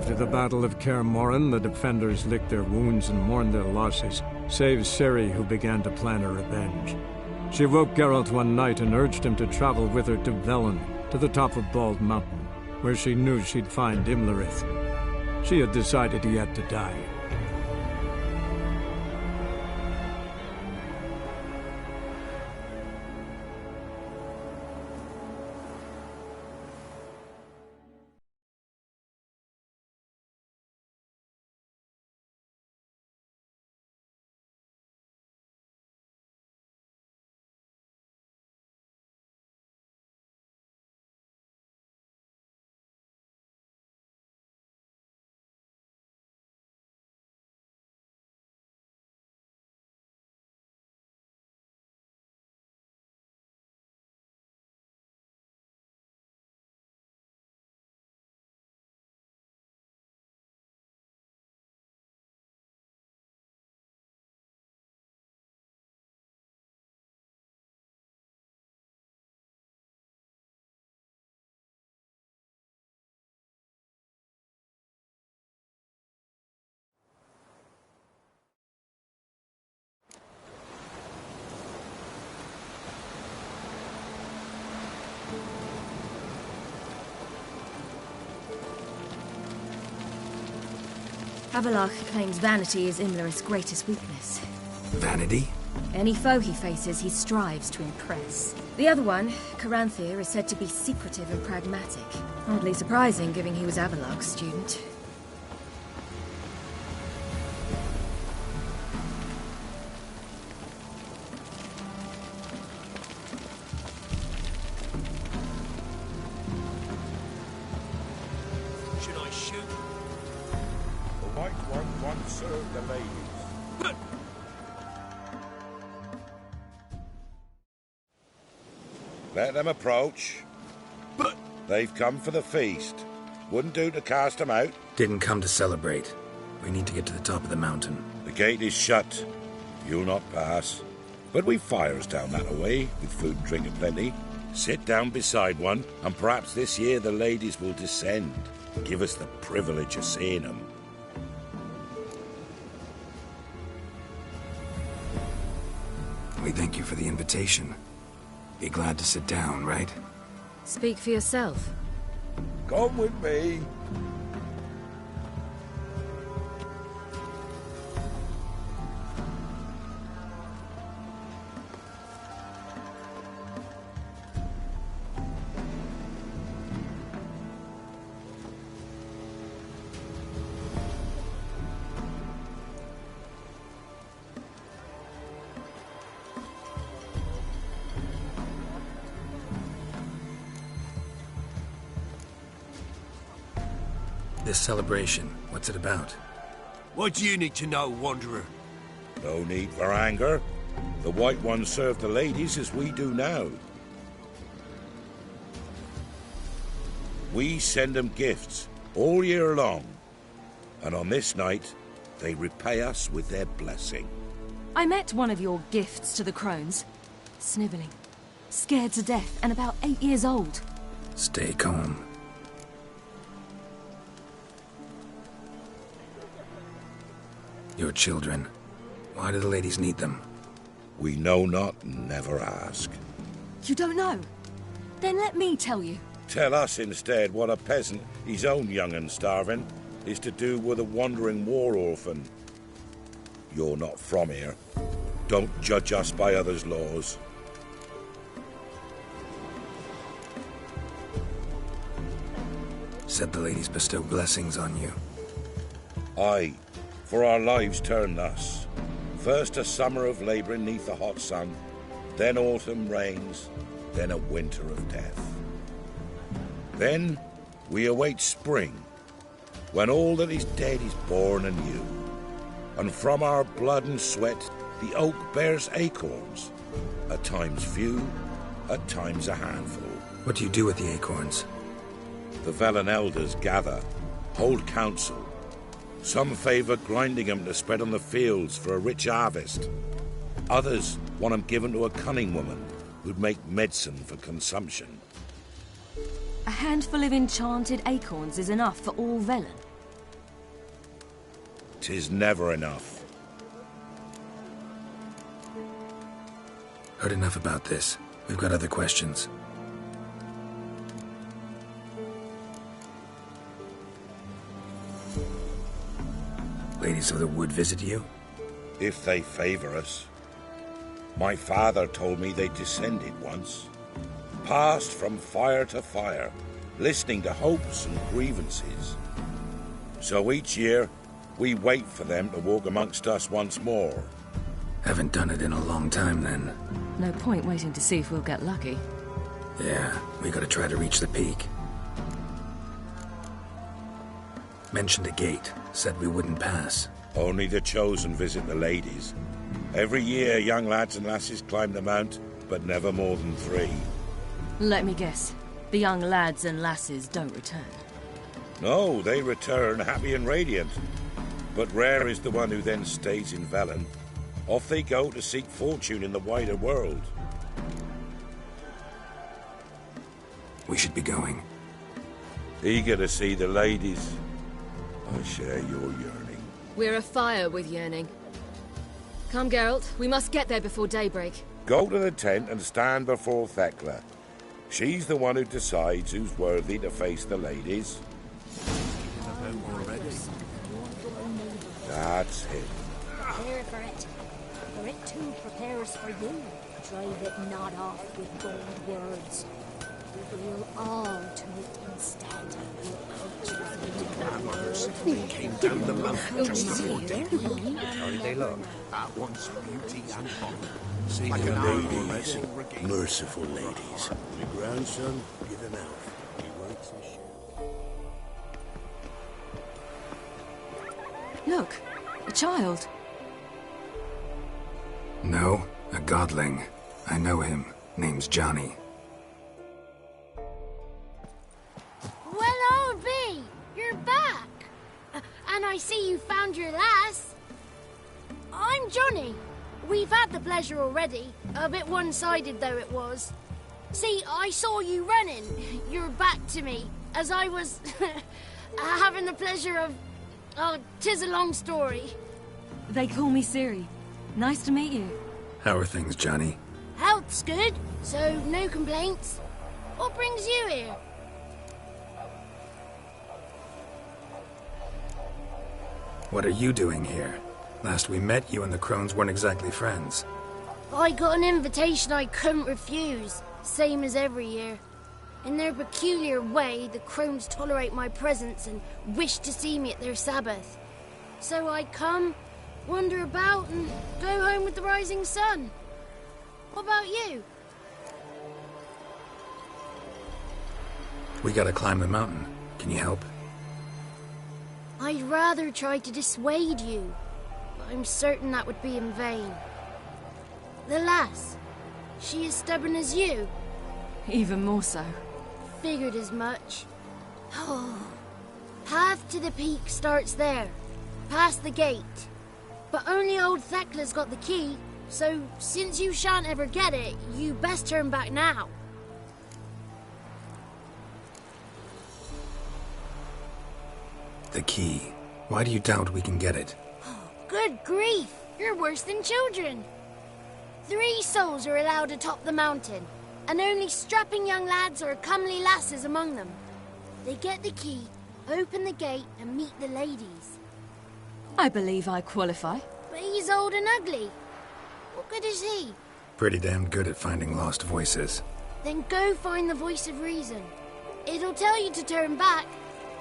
After the Battle of Kaer Morhen, the defenders licked their wounds and mourned their losses, save Ciri, who began to plan her revenge. She woke Geralt one night and urged him to travel with her to Velen, to the top of Bald Mountain, where she knew she'd find Imlerith. She had decided he had to die. Avallac'h claims vanity is Imlerith's greatest weakness. Vanity? Any foe he faces, he strives to impress. The other one, Caranthir, is said to be secretive and pragmatic. Hardly surprising, given he was Avallac'h's student. Should I shoot? The White One once served the ladies. Let them approach. But... They've come for the feast. Wouldn't do to cast them out. Didn't come to celebrate. We need to get to the top of the mountain. The gate is shut. You'll not pass. But we've fires down that way, with food and drink aplenty. Sit down beside one, and perhaps this year the ladies will descend. Give us the privilege of seeing them. We thank you for the invitation. Be glad to sit down, right? Speak for yourself. Come with me. This celebration, what's it about? What do you need to know, Wanderer? No need for anger. The White Ones serve the ladies as we do now. We send them gifts all year long. And on this night, they repay us with their blessing. I met one of your gifts to the crones. Snivelling. Scared to death and about 8 years old. Stay calm. Your children. Why do the ladies need them? We know not and never ask. You don't know? Then let me tell you. Tell us instead what a peasant, his own young and starving, is to do with a wandering war orphan. You're not from here. Don't judge us by others' laws. Said the ladies bestow blessings on you. Aye, for our lives turn thus. First a summer of labouring neath the hot sun, then autumn rains, then a winter of death. Then we await spring, when all that is dead is born anew. And from our blood and sweat the oak bears acorns, at times few, at times a handful. What do you do with the acorns? The Velen elders gather, hold council. Some favour grinding them to spread on the fields for a rich harvest. Others want them given to a cunning woman who'd make medicine for consumption. A handful of enchanted acorns is enough for all Velen. 'Tis never enough. Heard enough about this. We've got other questions. Ladies of the Wood visit you? If they favor us. My father told me they descended once, passed from fire to fire, listening to hopes and grievances. So each year, we wait for them to walk amongst us once more. Haven't done it in a long time, then. No point waiting to see if we'll get lucky. Yeah, we gotta try to reach the peak. Mentioned a gate, said we wouldn't pass. Only the chosen visit the ladies. Every year, young lads and lasses climb the mount, but never more than 3. Let me guess. The young lads and lasses don't return. No, they return happy and radiant. But rare is the one who then stays in Velen. Off they go to seek fortune in the wider world. We should be going. Eager to see the ladies. I share your yearning. We're afire with yearning. Come, Geralt. We must get there before daybreak. Go to the tent and stand before Thekla. She's the one who decides who's worthy to face the ladies. That's it. Prepare for it. For it too prepares for you. Drive it not off with bold words. Reveal all to it instead. Came down the mountain just before daybreak. How did they look? At once beauty and honor. Like an ladies, merciful ladies. The grandson, give him out. He writes his share. Look, a child. No, a godling. I know him. Name's Johnny. Well, I'll be. You're back. And I see you found your lass. I'm Johnny. We've had the pleasure already. A bit one-sided, though it was. See, I saw you running. Your back to me. As I was having the pleasure of... Oh, 'tis a long story. They call me Ciri. Nice to meet you. How are things, Johnny? Health's good, so no complaints. What brings you here? What are you doing here? Last we met, you and the Crones weren't exactly friends. I got an invitation I couldn't refuse, same as every year. In their peculiar way, the Crones tolerate my presence and wish to see me at their Sabbath. So I come, wander about, and go home with the rising sun. What about you? We gotta climb the mountain. Can you help? I'd rather try to dissuade you, but I'm certain that would be in vain. The lass, she as stubborn as you? Even more so. Figured as much. Oh. Path to the peak starts there, past the gate. But only old Thekla's got the key, so since you shan't ever get it, you best turn back now. The key. Why do you doubt we can get it? Good grief, you're worse than children. 3 souls are allowed atop the mountain, and only strapping young lads or comely lasses among them. They get the key, open the gate, and meet the ladies. I believe I qualify. But he's old and ugly. What good is he? Pretty damn good at finding lost voices. Then go find the voice of reason. It'll tell you to turn back.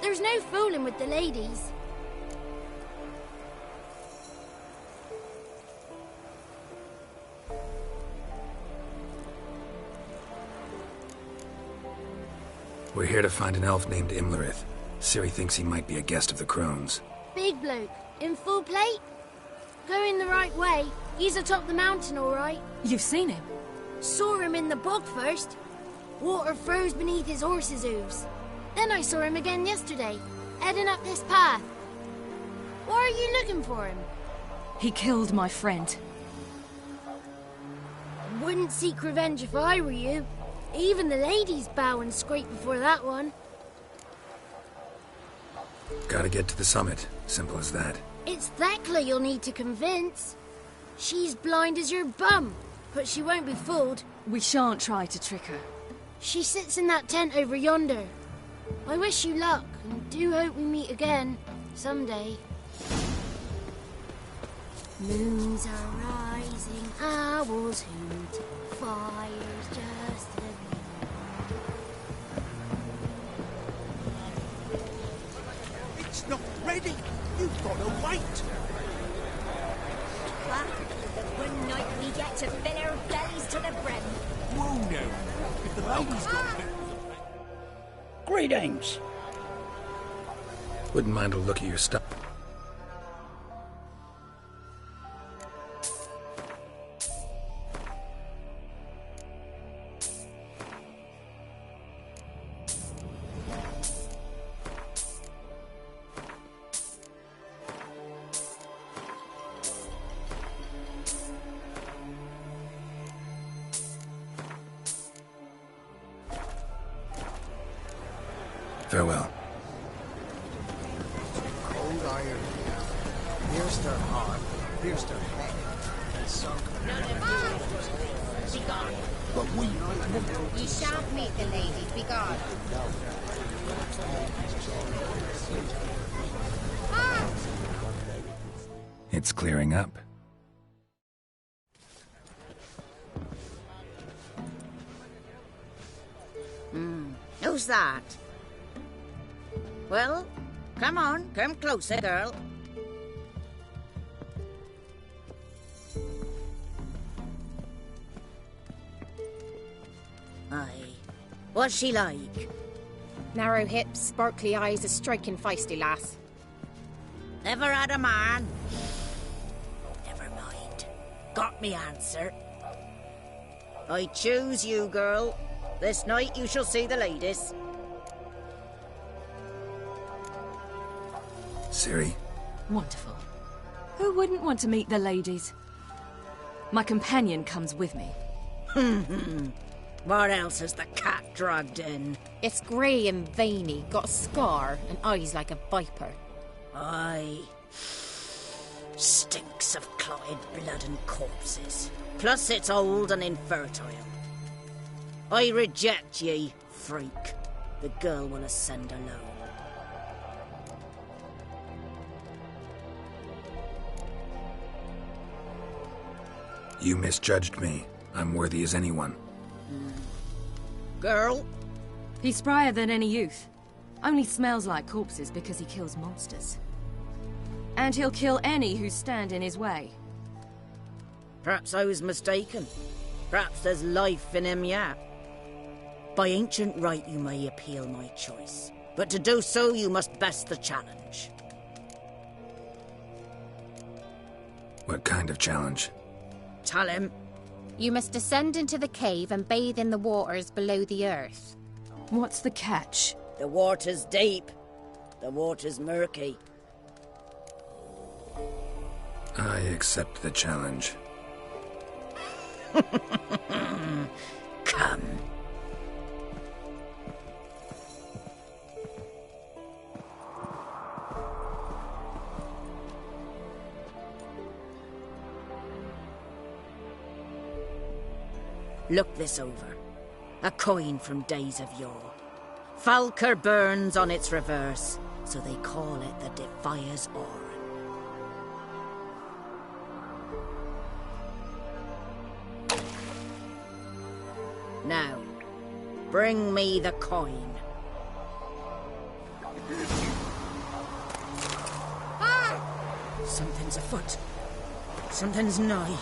There's no fooling with the ladies. We're here to find an elf named Imlerith. Ciri thinks he might be a guest of the Crones. Big bloke, in full plate? Going the right way. He's atop the mountain, all right. You've seen him? Saw him in the bog first. Water froze beneath his horse's hooves. Then I saw him again yesterday, heading up this path. Why are you looking for him? He killed my friend. Wouldn't seek revenge if I were you. Even the ladies bow and scrape before that one. Gotta get to the summit. Simple as that. It's Thekla you'll need to convince. She's blind as your bum, but she won't be fooled. We shan't try to trick her. She sits in that tent over yonder. I wish you luck, and do hope we meet again, someday. Moons are rising, owls hoot, fire's just a It's not ready. You've got to wait. One night we get to fill our bellies to the brim. Whoa now. If the lady's got it. Greetings. Wouldn't mind a look at your stuff. Farewell. Cold iron. Pierced her heart, pierced her head, and sunk her. Begone. But we... Ye shan't meet the lady. Begone. It's clearing up. Who's that? Well, come on, come closer, girl. Aye. What's she like? Narrow hips, sparkly eyes, a striking feisty lass. Never had a man? Never mind. Got me answer. I choose you, girl. This night you shall see the ladies. Ciri. Wonderful. Who wouldn't want to meet the ladies? My companion comes with me. What else has the cat dragged in? It's grey and veiny, got a scar, and eyes like a viper. Aye. Stinks of clotted blood and corpses. Plus it's old and infertile. I reject ye, freak. The girl will ascend alone. You misjudged me. I'm worthy as anyone. Girl? He's sprier than any youth. Only smells like corpses because he kills monsters. And he'll kill any who stand in his way. Perhaps I was mistaken. Perhaps there's life in him yet. By ancient right you may appeal my choice. But to do so you must best the challenge. What kind of challenge? Tell him. You must descend into the cave and bathe in the waters below the earth. What's the catch? The water's deep. The water's murky. I accept the challenge. Come. Look this over. A coin from days of yore. Falker burns on its reverse, so they call it the Defier's Aura. Now, bring me the coin. Something's afoot. Something's nigh.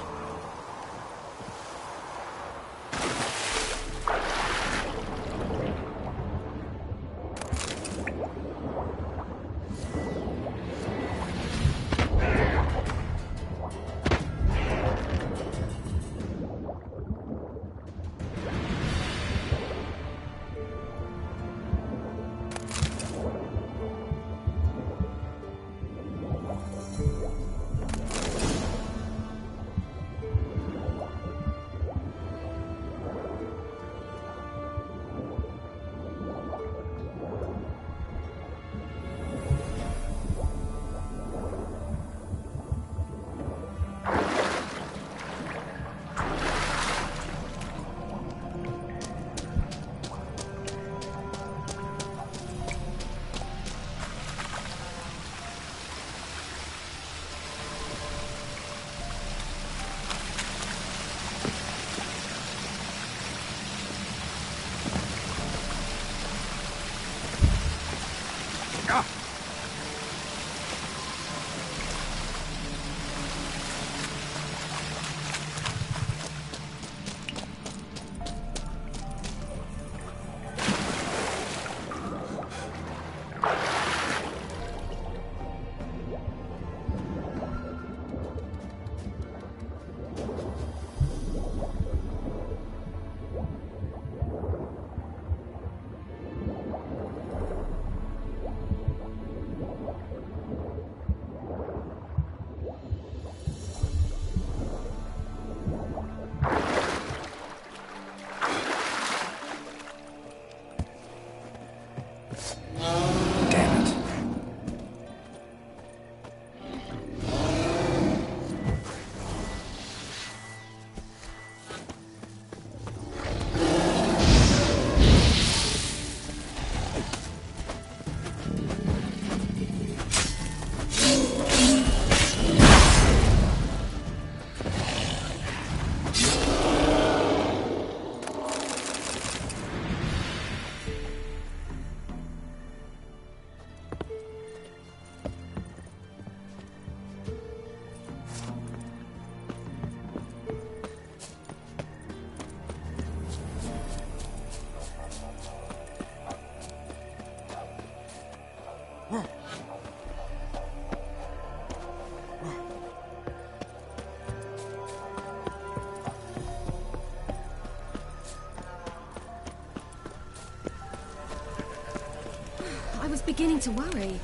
beginning to worry.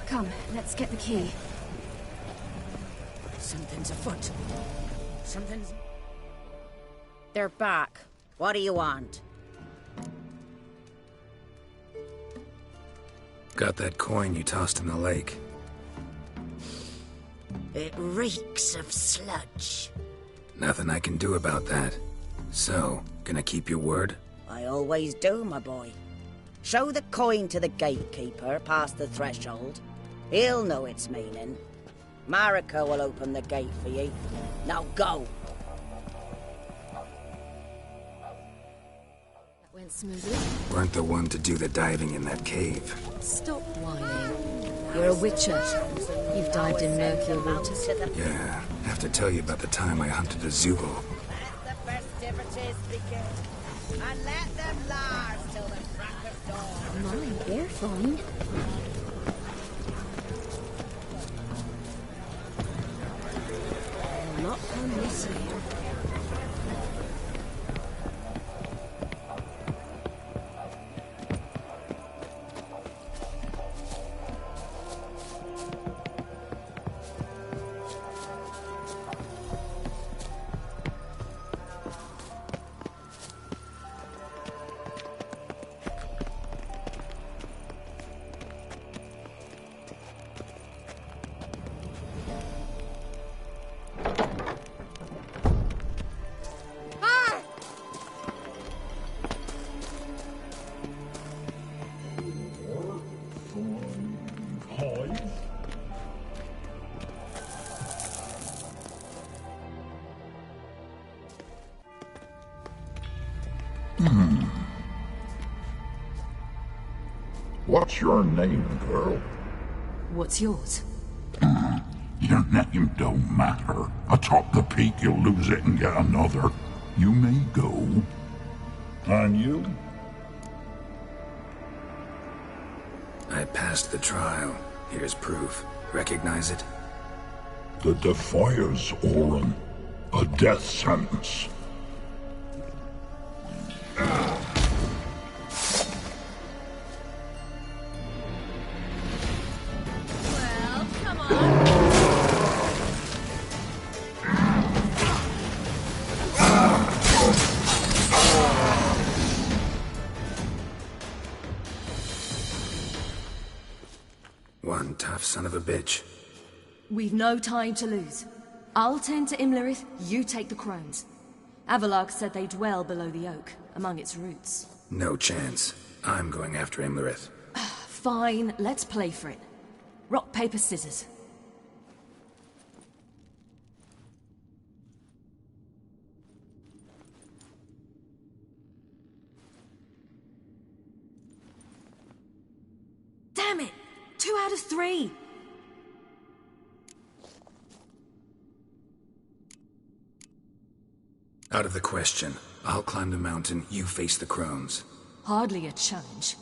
Come, let's get the key. Something's afoot. Something's... They're back. What do you want? Got that coin you tossed in the lake. It reeks of sludge. Nothing I can do about that. So, gonna keep your word? I always do, my boy. Show the coin to the gatekeeper past the threshold. He'll know its meaning. Marika will open the gate for you. Now go! That went smoothly. Weren't the one to do the diving in that cave. Stop whining. You're a witcher. You've dived in murkier waters. Yeah, have to tell you about the time I hunted a Zubul. Let the festivities begin. And let them last till the crack of dawn. My, they're fine. Not on this here. What's your name, girl? What's yours? Your name don't matter. Atop the peak, you'll lose it and get another. You may go. And you? I passed the trial. Here's proof. Recognize it? The Defiers, Orin. A death sentence. One tough son of a bitch. We've no time to lose. I'll tend to Imlerith, you take the crones. Avalok said they dwell below the oak, among its roots. No chance. I'm going after Imlerith. Fine, let's play for it. Rock, paper, scissors. Damn it! 2 out of 3! Out of the question. I'll climb the mountain, you face the crones. Hardly a challenge.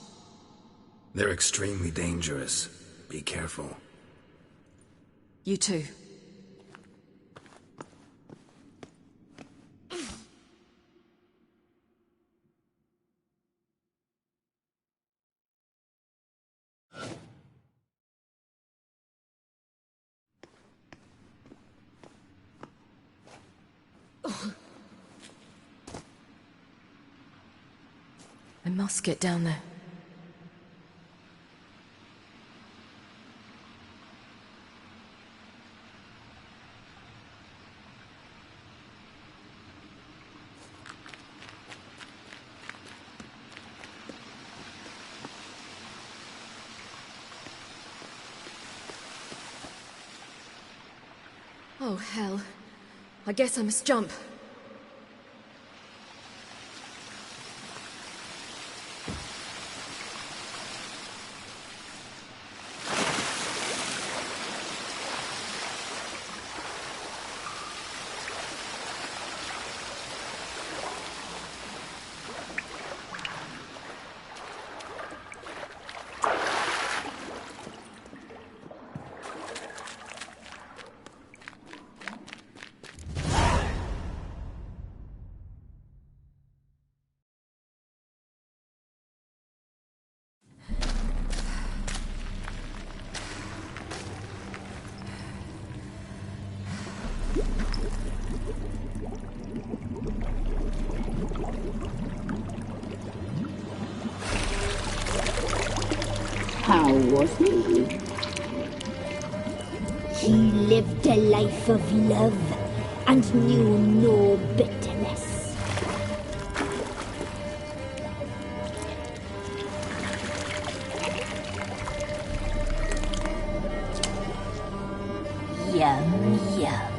They're extremely dangerous. Be careful. You too. I must get down there. Oh, hell. I guess I must jump. How was he? He lived a life of love and knew no bitterness. Yum, yum.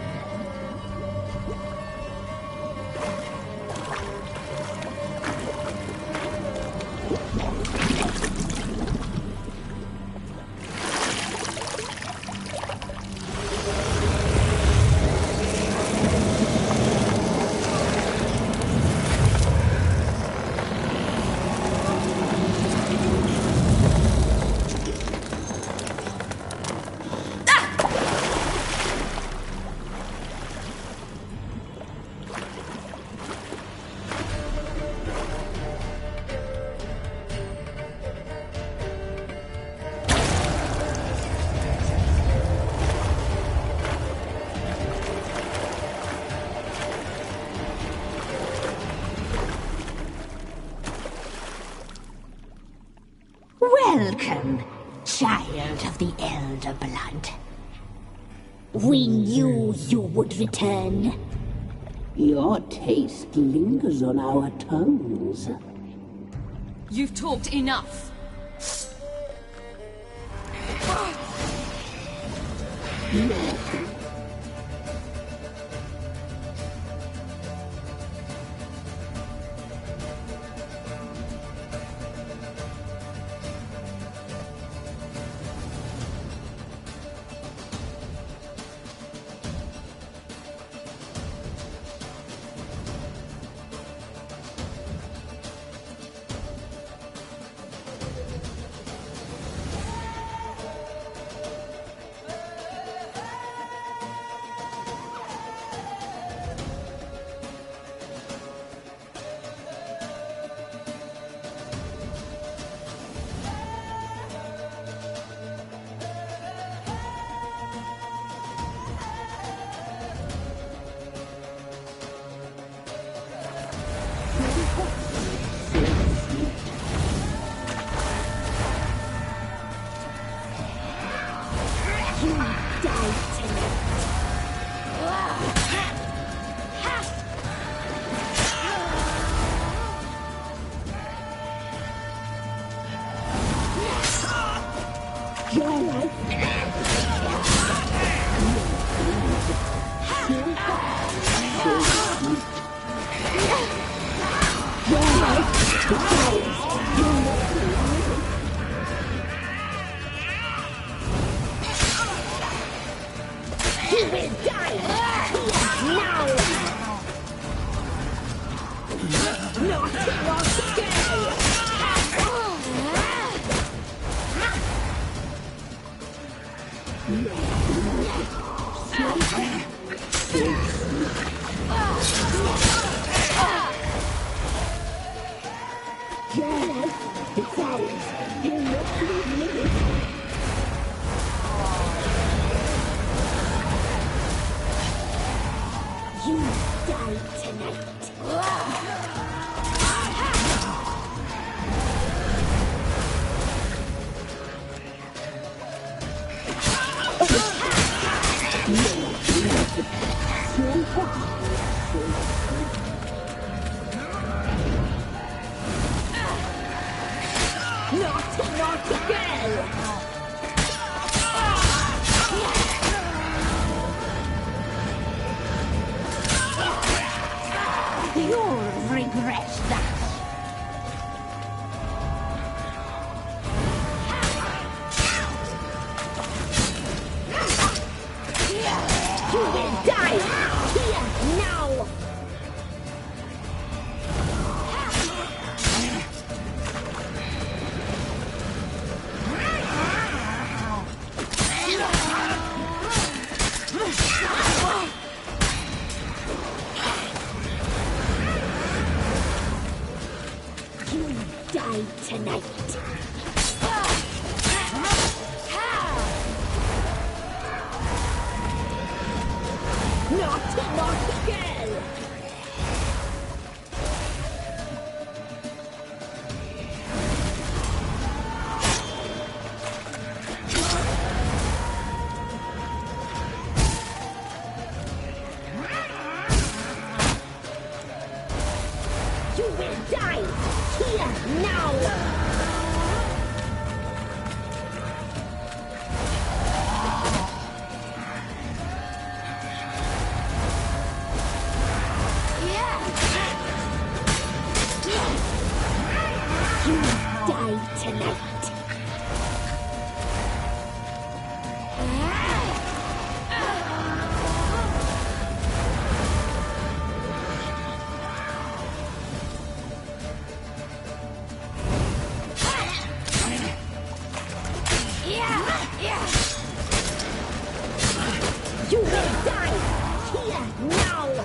Welcome, child of the Elder Blood. We knew you would return. Your taste lingers on our tongues. You've talked enough. Naughty, naughty girl! You will die here now! You will die here now!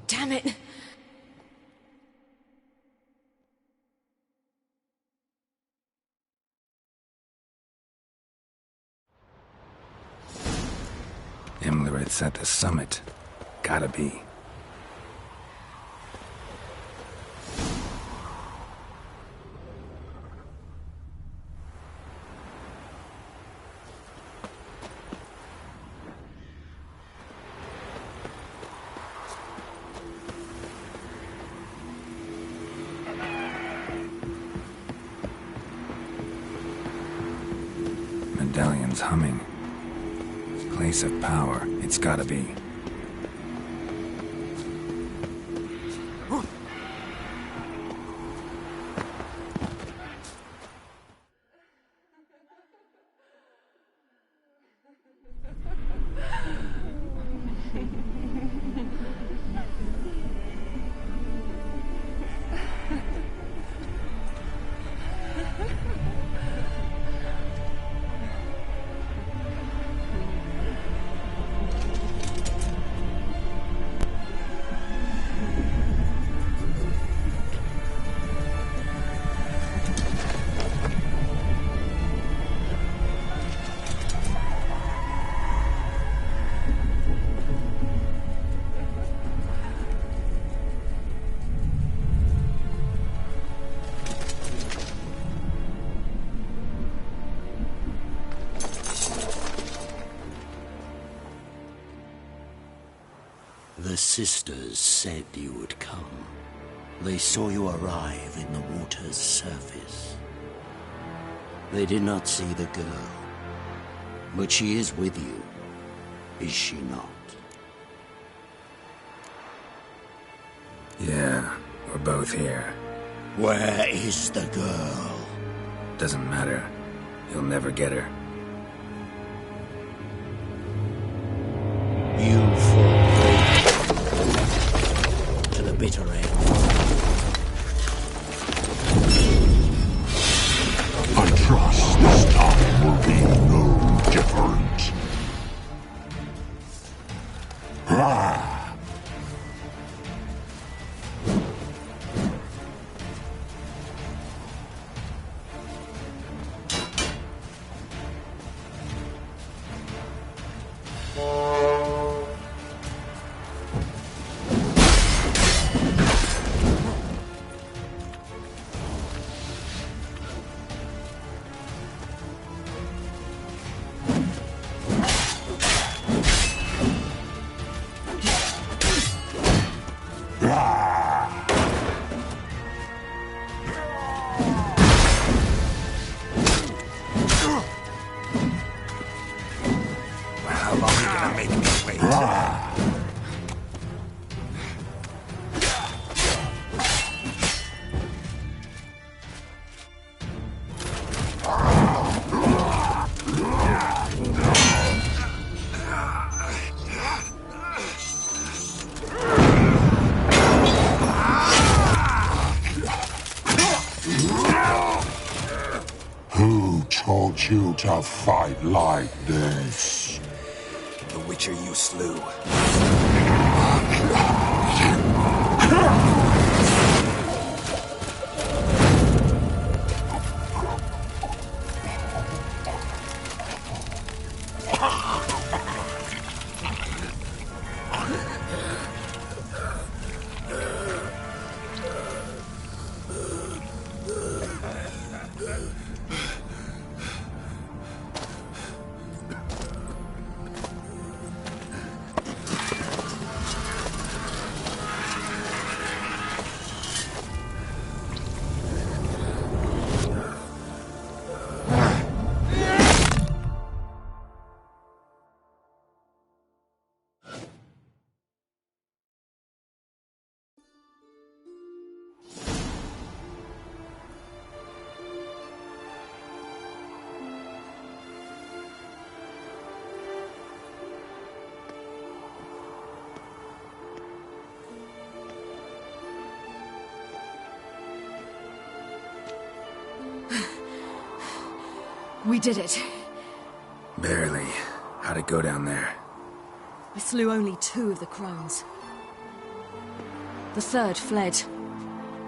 Damn it! Imlerith's at the summit. Gotta be. Medallion's humming. Place of power. It's gotta be. The sisters said you would come. They saw you arrive in the water's surface. They did not see the girl. But she is with you, is she not? Yeah, we're both here. Where is the girl? Doesn't matter. You'll never get her. You fall to the bitter end. I trust this time will be no different. Ah! Who taught you to fight like this? The Witcher you slew. We did it. Barely. How'd it go down there? I slew only 2 of the crones. The third fled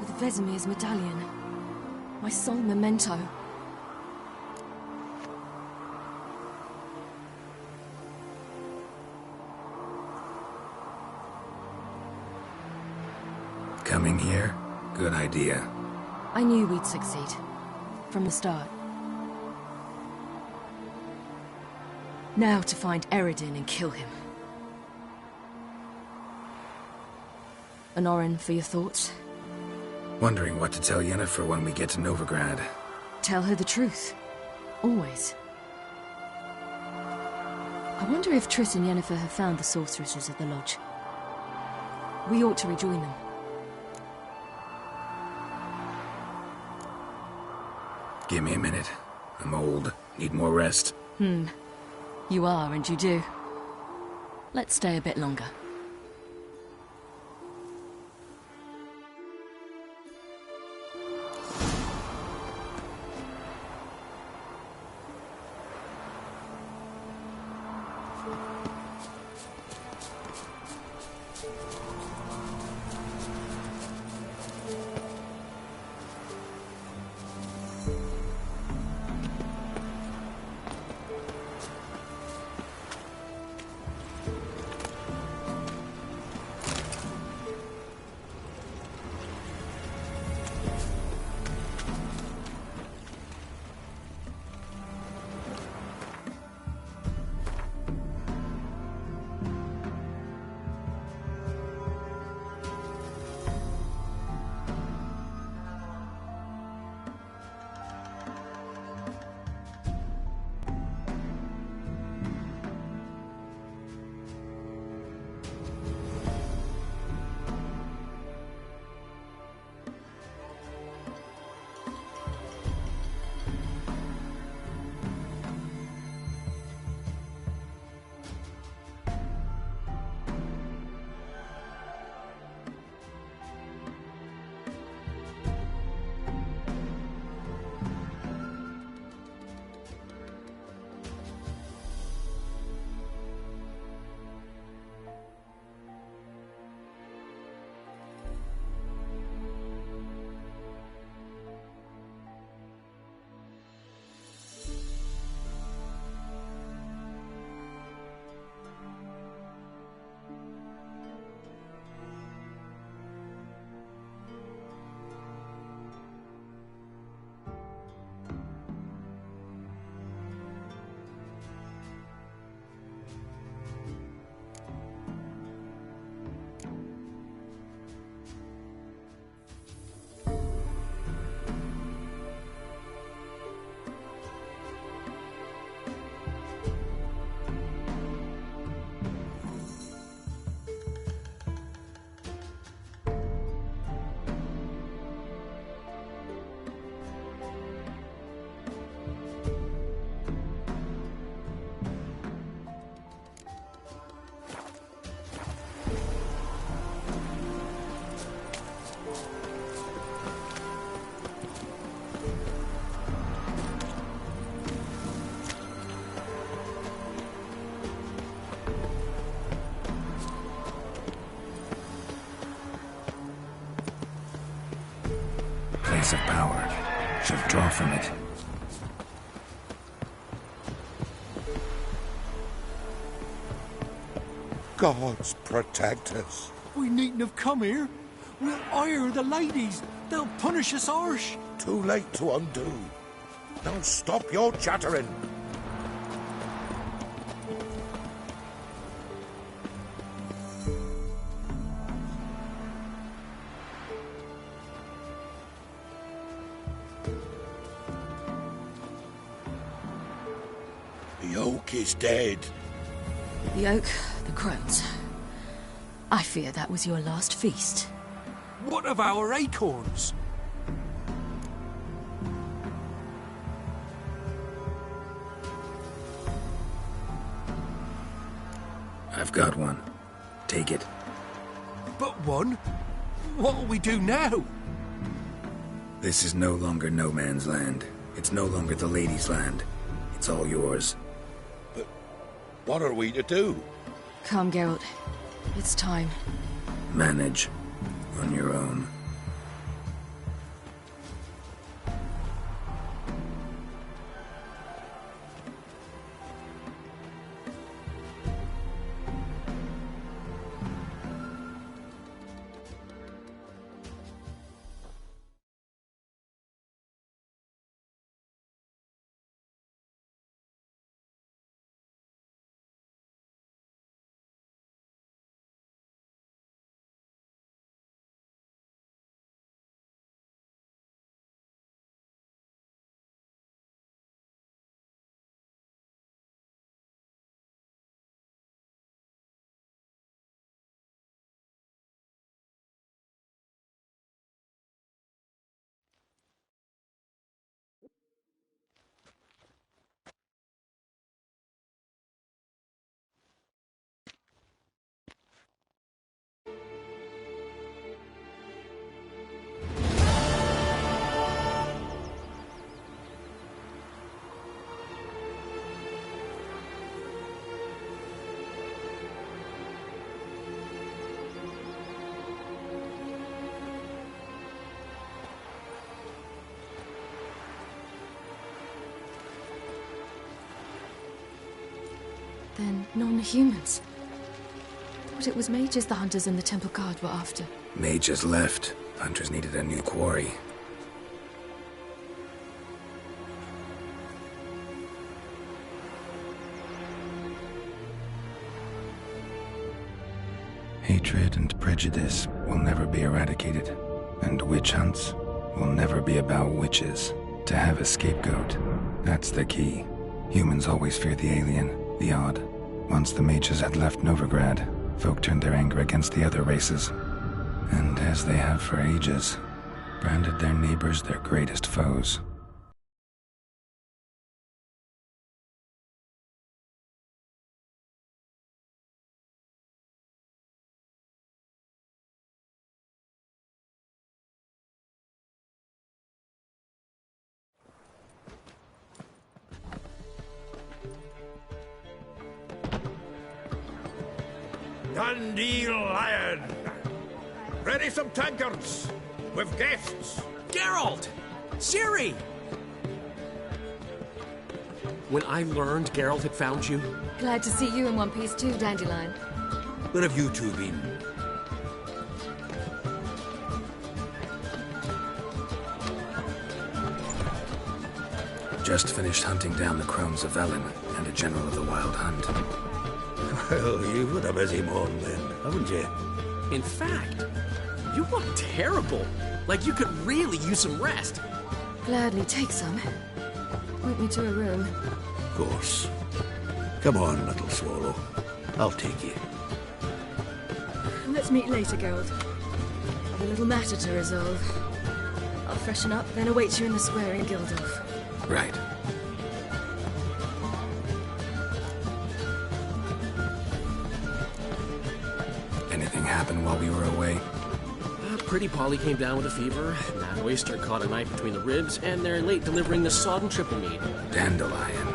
with Vesemir's medallion. My sole memento. Coming here? Good idea. I knew we'd succeed. From the start. Now to find Eredin and kill him. Honorin, for your thoughts? Wondering what to tell Yennefer when we get to Novigrad. Tell her the truth. Always. I wonder if Triss and Yennefer have found the sorceresses of the Lodge. We ought to rejoin them. Give me a minute. I'm old. Need more rest. You are, and you do. Let's stay a bit longer. place of power. Should draw from it. Gods protect us. We needn't have come here. We'll ire the ladies. They'll punish us harsh. Too late to undo. Now stop your chattering. The oak is dead. The oak, the crones. I fear that was your last feast. What of our acorns? I've got one. Take it. But one? What'll we do now? This is no longer no man's land. It's no longer the lady's land. It's all yours. But what are we to do? Come, Geralt. It's time. Manage. On your own. Then non-humans. Thought it was mages the hunters and the temple guard were after. Mages left. Hunters needed a new quarry. Hatred and prejudice will never be eradicated, and witch hunts will never be about witches. To have a scapegoat, that's the key. Humans always fear the alien, the odd. Once the mages had left Novigrad, folk turned their anger against the other races, and as they have for ages, branded their neighbors their greatest foes. Dandelion! Ready some tankards! With guests! Geralt! Ciri! When I learned Geralt had found you... Glad to see you in one piece too, Dandelion. Where have you two been? Just finished hunting down the crones of Velen and a general of the Wild Hunt. Well, you've had a busy morning then, haven't you? In fact, you look terrible. Like you could really use some rest. Gladly take some. Point me to a room. Of course. Come on, little swallow. I'll take you. Let's meet later, Geralt. I've a little matter to resolve. I'll freshen up, then await you in the square in Gildorf. Right. Anything happened while we were away? Pretty Polly came down with a fever, Mad Oyster caught a knife between the ribs, and they're late delivering the sodden triple mead. Dandelion.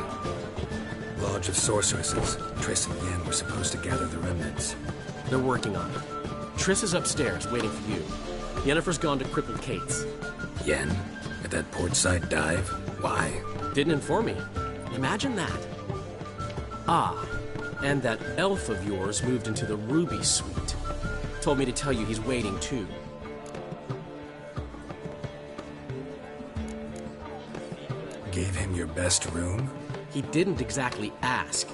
Lodge of Sorceresses. Triss and Yen were supposed to gather the remnants. They're working on it. Triss is upstairs, waiting for you. Yennefer's gone to Crippled Kate's. Yen? At that portside dive? Why? Didn't inform me. Imagine that. Ah, and that elf of yours moved into the Ruby Suite. Told me to tell you he's waiting too. Gave him your best room? He didn't exactly ask.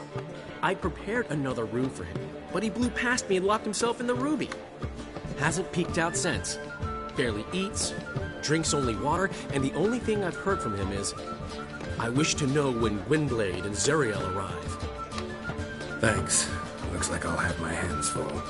I prepared another room for him, but he blew past me and locked himself in the Ruby. Hasn't peeked out since. Barely eats, drinks only water, and the only thing I've heard from him is, I wish to know when Gwynblade and Zariel arrive. Thanks. Looks like I'll have my hands full.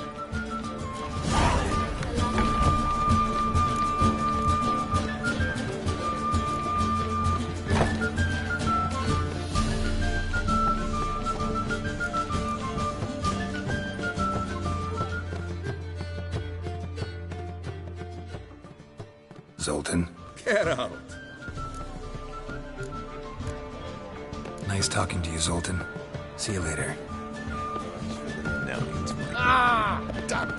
Zoltan? Get out! Nice talking to you, Zoltan. See you later. Now he's my... Ah! Damn it!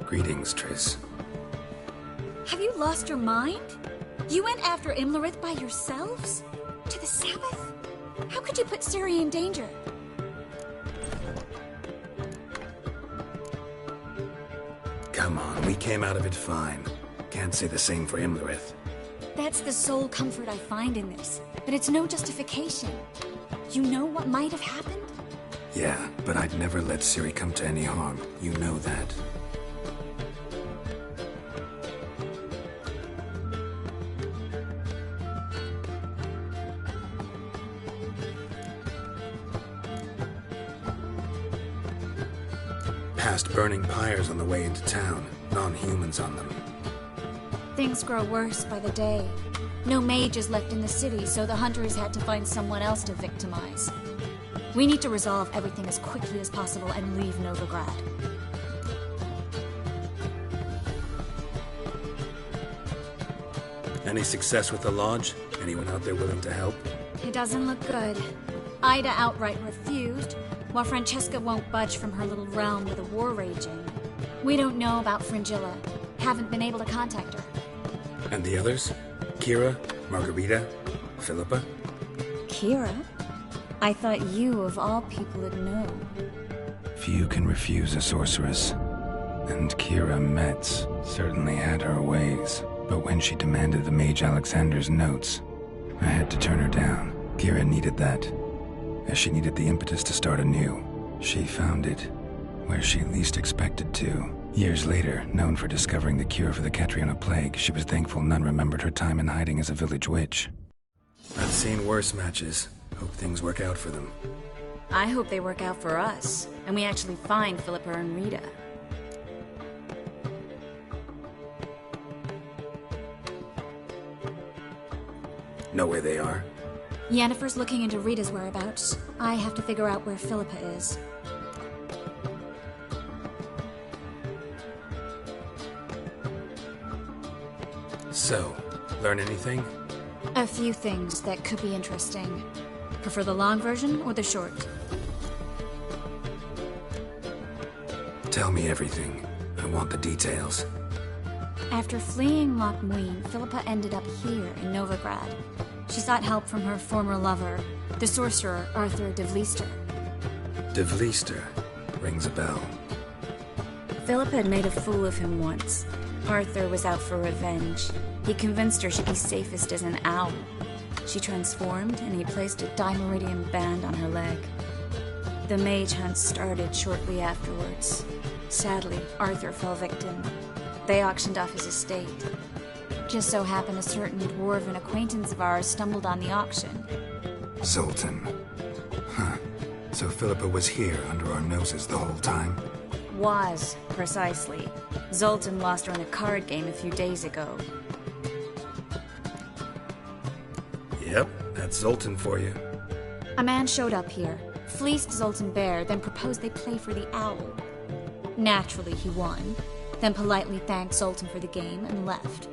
Greetings, Triss. Have you lost your mind? You went after Imlerith by yourselves? To the Sabbath? How could you put Ciri in danger? Come on, we came out of it fine. Can't say the same for Imlerith. That's the sole comfort I find in this, but it's no justification. You know what might have happened? Yeah, but I'd never let Ciri come to any harm. You know that. Past burning pyres on the way into town. Non-humans on them. Things grow worse by the day. No mages left in the city, so the hunters had to find someone else to victimize. We need to resolve everything as quickly as possible and leave Novigrad. Any success with the lodge? Anyone out there willing to help? It doesn't look good. Ida outright refused, while Francesca won't budge from her little realm with a war raging. We don't know about Fringilla. Haven't been able to contact her. And the others? Kira? Margarita? Philippa? Kira? I thought you, of all people, would know. Few can refuse a sorceress. And Kira Metz certainly had her ways. But when she demanded the Mage Alexander's notes, I had to turn her down. Kira needed that, as she needed the impetus to start anew. She found it where she least expected to. Years later, known for discovering the cure for the Catriona plague, she was thankful none remembered her time in hiding as a village witch. I've seen worse matches. Hope things work out for them. I hope they work out for us, and we actually find Philippa and Rita. Know where they are? Yennefer's looking into Rita's whereabouts. I have to figure out where Philippa is. So, learn anything? A few things that could be interesting. Prefer the long version or the short? Tell me everything. I want the details. After fleeing Loch Muin, Philippa ended up here in Novigrad. She sought help from her former lover, the sorcerer Arthur de Vlister. De Vlister rings a bell. Philippa had made a fool of him once. Arthur was out for revenge. He convinced her she'd be safest as an owl. She transformed, and he placed a Dimeridian band on her leg. The mage hunt started shortly afterwards. Sadly, Arthur fell victim. They auctioned off his estate. Just so happened a certain dwarven acquaintance of ours stumbled on the auction. Zoltan. Huh. So Philippa was here under our noses the whole time? Was, precisely. Zoltan lost her in a card game a few days ago. Yep, that's Zoltan for you. A man showed up here. fleeced Zoltan Bear, then proposed they play for the owl. Naturally, he won, then politely thanked Zoltan for the game and left.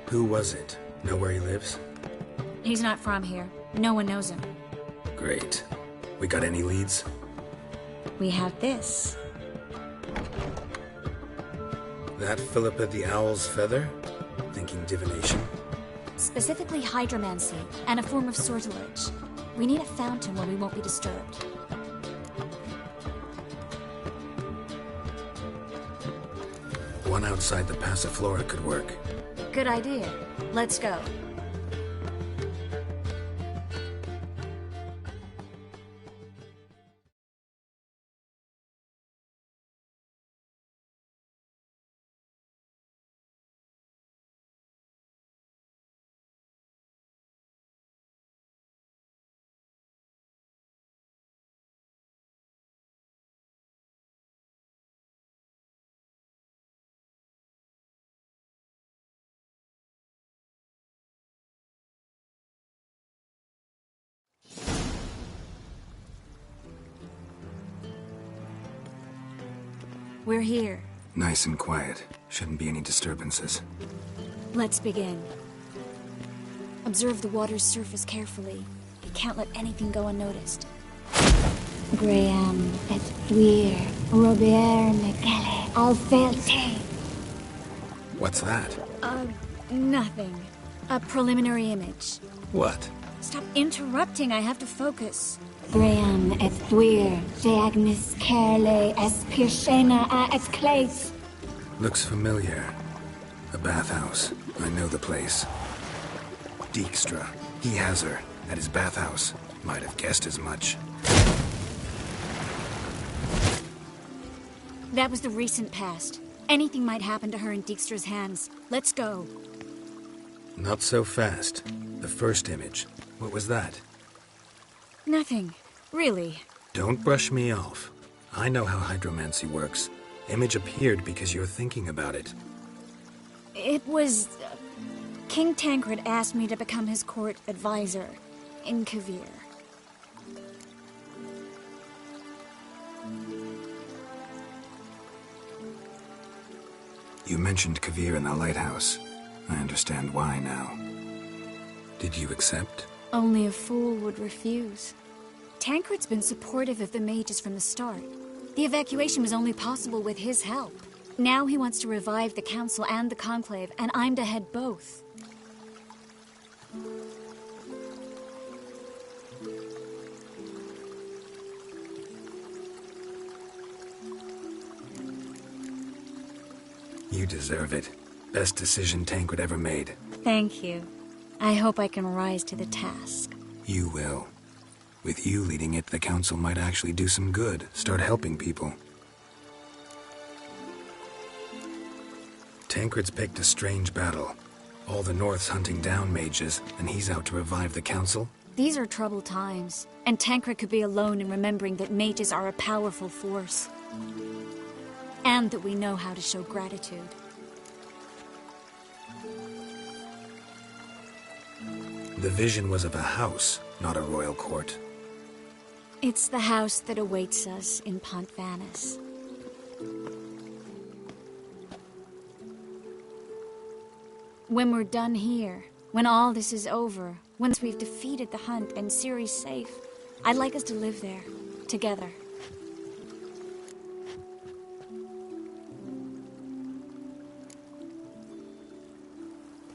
Who was it? Know where he lives? He's not from here. No one knows him. Great. We got any leads? We have this. That Philippa the Owl's feather? Thinking divination? Specifically hydromancy, and a form of sortilege. We need a fountain where we won't be disturbed. One outside the Passiflora could work. Good idea. Let's go. We're here. Nice and quiet. Shouldn't be any disturbances. Let's begin. Observe the water's surface carefully. You can't let anything go unnoticed. Graham, et fuir, Robert Megale, Alfelte. What's that? Nothing. A preliminary image. What? Stop interrupting, I have to focus. Graham, et fuir, Deagnis Kerle, es Pirshena a es Clace. Looks familiar. A bathhouse. I know the place. Dijkstra. He has her. At his bathhouse. Might have guessed as much. That was the recent past. Anything might happen to her in Dijkstra's hands. Let's go. Not so fast. The first image. What was that? Nothing. Really. Don't brush me off. I know how hydromancy works. Image appeared because you're thinking about it. It was... King Tancred asked me to become his court advisor in Kovir. You mentioned Kovir in the lighthouse. I understand why now. Did you accept? Only a fool would refuse. Tancred's been supportive of the mages from the start. The evacuation was only possible with his help. Now he wants to revive the Council and the Conclave, and I'm to head both. You deserve it. Best decision Tancred ever made. Thank you. I hope I can rise to the task. You will. With you leading it, the Council might actually do some good. Start helping people. Tancred's picked a strange battle. All the North's hunting down mages, and he's out to revive the Council? These are troubled times, and Tancred could be alone in remembering that mages are a powerful force. And that we know how to show gratitude. The vision was of a house, not a royal court. It's the house that awaits us in Pont Vanis. When we're done here, when all this is over, once we've defeated the hunt and Ciri's safe, I'd like us to live there, together.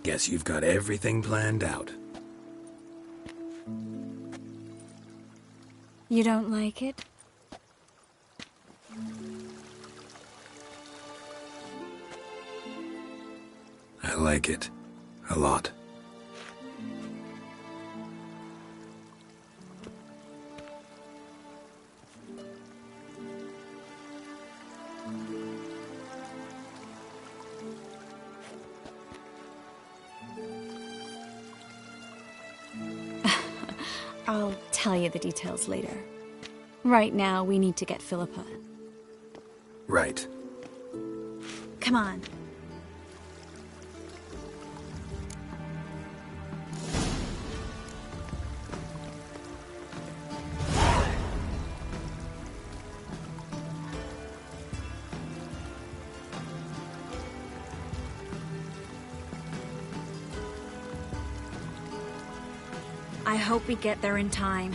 Guess you've got everything planned out. You don't like it? I like it. A lot. I'll tell you the details later. Right now, we need to get Philippa. Right. Come on. I hope we get there in time.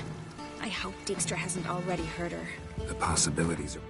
I hope Dijkstra hasn't already hurt her. The possibilities are...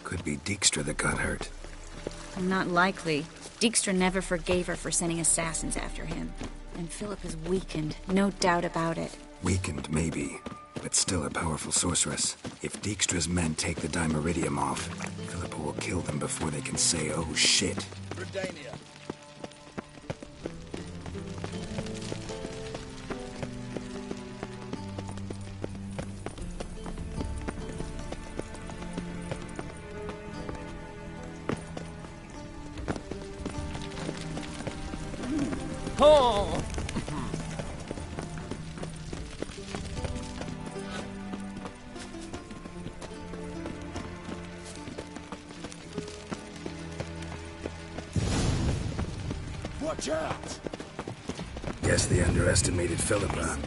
Could be Dijkstra that got hurt. Not likely. Dijkstra never forgave her for sending assassins after him. And Philip is weakened, no doubt about it. Weakened, maybe, but still a powerful sorceress. If Dijkstra's men take the Dimeridium off, Philippa will kill them before they can say, oh shit. Redania. Oh! Watch out! Guess they underestimated Philippa.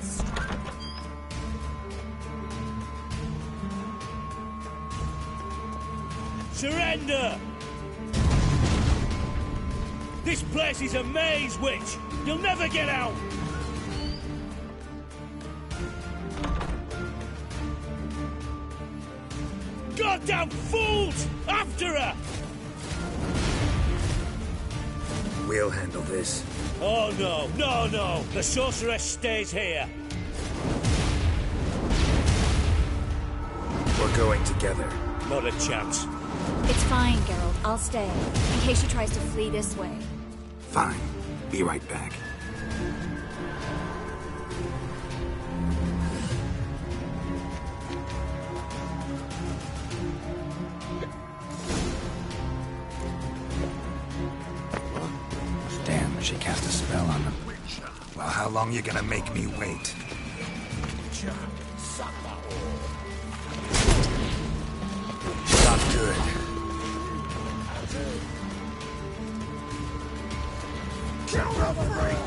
Surrender! This place is a maze, witch! You'll never get out! Goddamn fools! After her! We'll handle this. Oh no, no, no! The sorceress stays here! We're going together. Not a chance. It's fine, Geralt. I'll stay, in case she tries to flee this way. Fine. Be right back. Damn, she cast a spell on them. Well, how long you gonna make me wait? Not good. Kill the freak!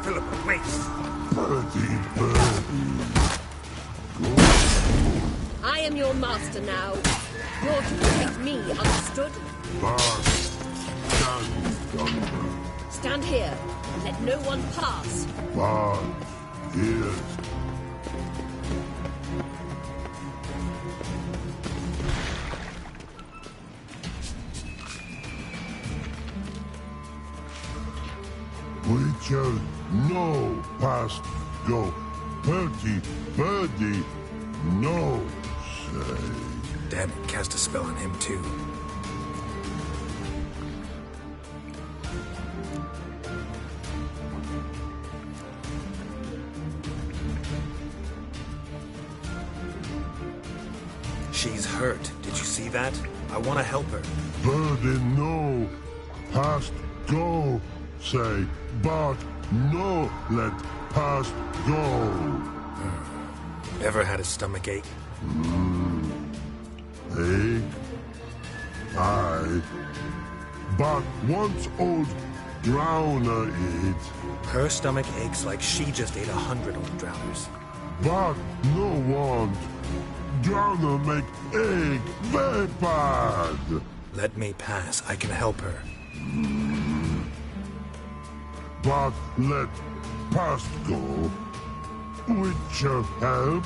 Philippa, wait! I am your master now. You're to protect me, understood? Stand here. Let no one pass. Witcher, no past go. Birdie, no say. Damn it, cast a spell on him too. She's hurt. Did you see that? I want to help her. Birdie, no past go. say, but no let past go. Ever had a stomach ache? Ache? Aye. But once old Drowner eat. Her stomach aches like she just ate 100 old drowners. But no want. Drowner make egg very bad. Let me pass. I can help her. But let past go. Which help?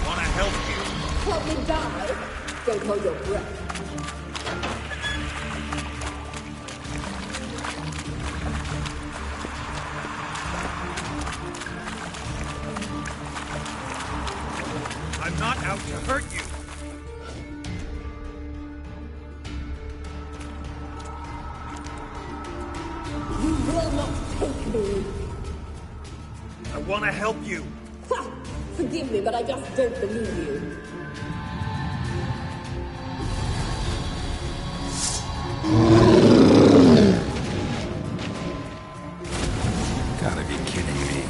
Wanna help you? Help me die? Don't hold your breath. I'm not out to hurt you. You will not take me. I want to help you. Ha! Forgive me, but I just don't believe you. Gotta be kidding me.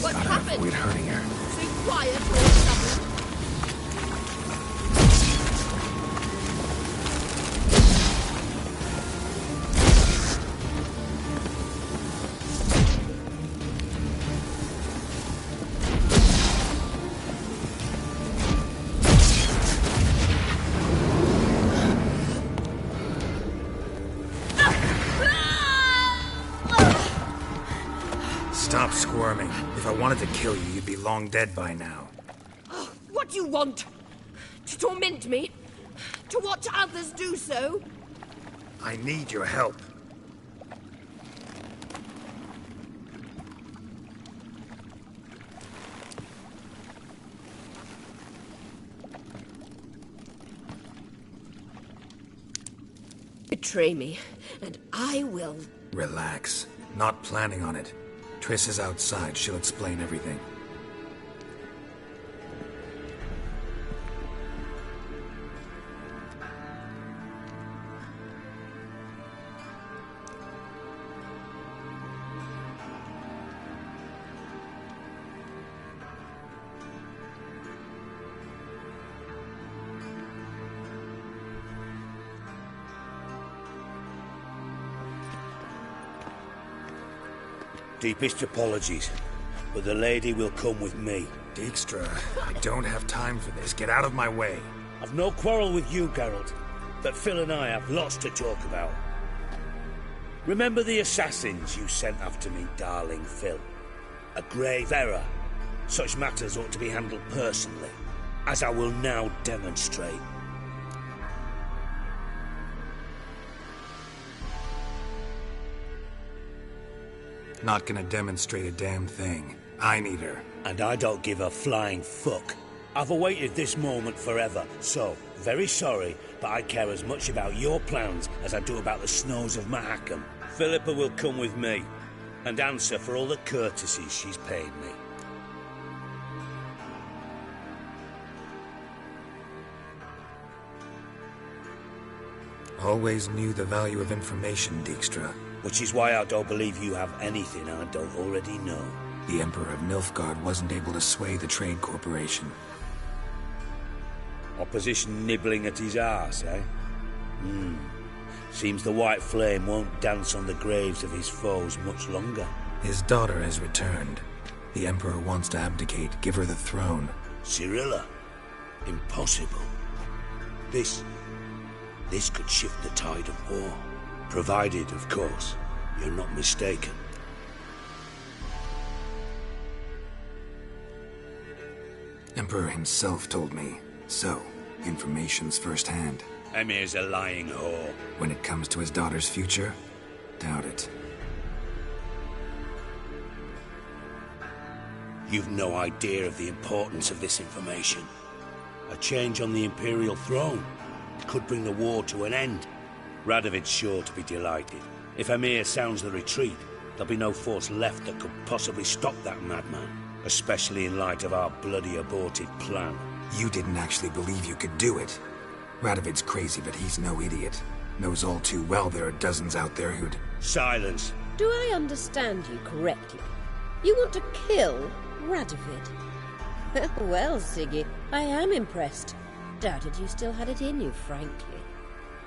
What happened? Avoid hurting her. Stay quiet or something. Stop squirming. If I wanted to kill you, you'd be long dead by now. Oh, what do you want? To torment me? To watch others do so? I need your help. Betray me, and I will. Relax. Not planning on it. Triss is outside. She'll explain everything. Deepest apologies, but the lady will come with me. Dijkstra, I don't have time for this. Get out of my way. I've no quarrel with you, Geralt, but Phil and I have lots to talk about. Remember the assassins you sent after me, darling Phil? A grave error. Such matters ought to be handled personally, as I will now demonstrate. Not gonna demonstrate a damn thing. I need her. And I don't give a flying fuck. I've awaited this moment forever, so, very sorry, but I care as much about your plans as I do about the snows of Mahakam. Philippa will come with me, and answer for all the courtesies she's paid me. Always knew the value of information, Dijkstra. Which is why I don't believe you have anything I don't already know. The Emperor of Nilfgaard wasn't able to sway the Trade Corporation. Opposition nibbling at his arse, eh? Seems the White Flame won't dance on the graves of his foes much longer. His daughter has returned. The Emperor wants to abdicate, give her the throne. Cirilla? Impossible. This could shift the tide of war. Provided, of course, you're not mistaken. Emperor himself told me. So, information's firsthand. Emir's a lying whore. When it comes to his daughter's future, doubt it. You've no idea of the importance of this information. A change on the Imperial throne could bring the war to an end. Radovid's sure to be delighted. If Emhyr sounds the retreat, there'll be no force left that could possibly stop that madman, especially in light of our bloody aborted plan. You didn't actually believe you could do it. Radovid's crazy, but he's no idiot. Knows all too well there are dozens out there who'd... Silence. Do I understand you correctly? You want to kill Radovid? Well, Siggy, I am impressed. Doubted you still had it in you, frankly.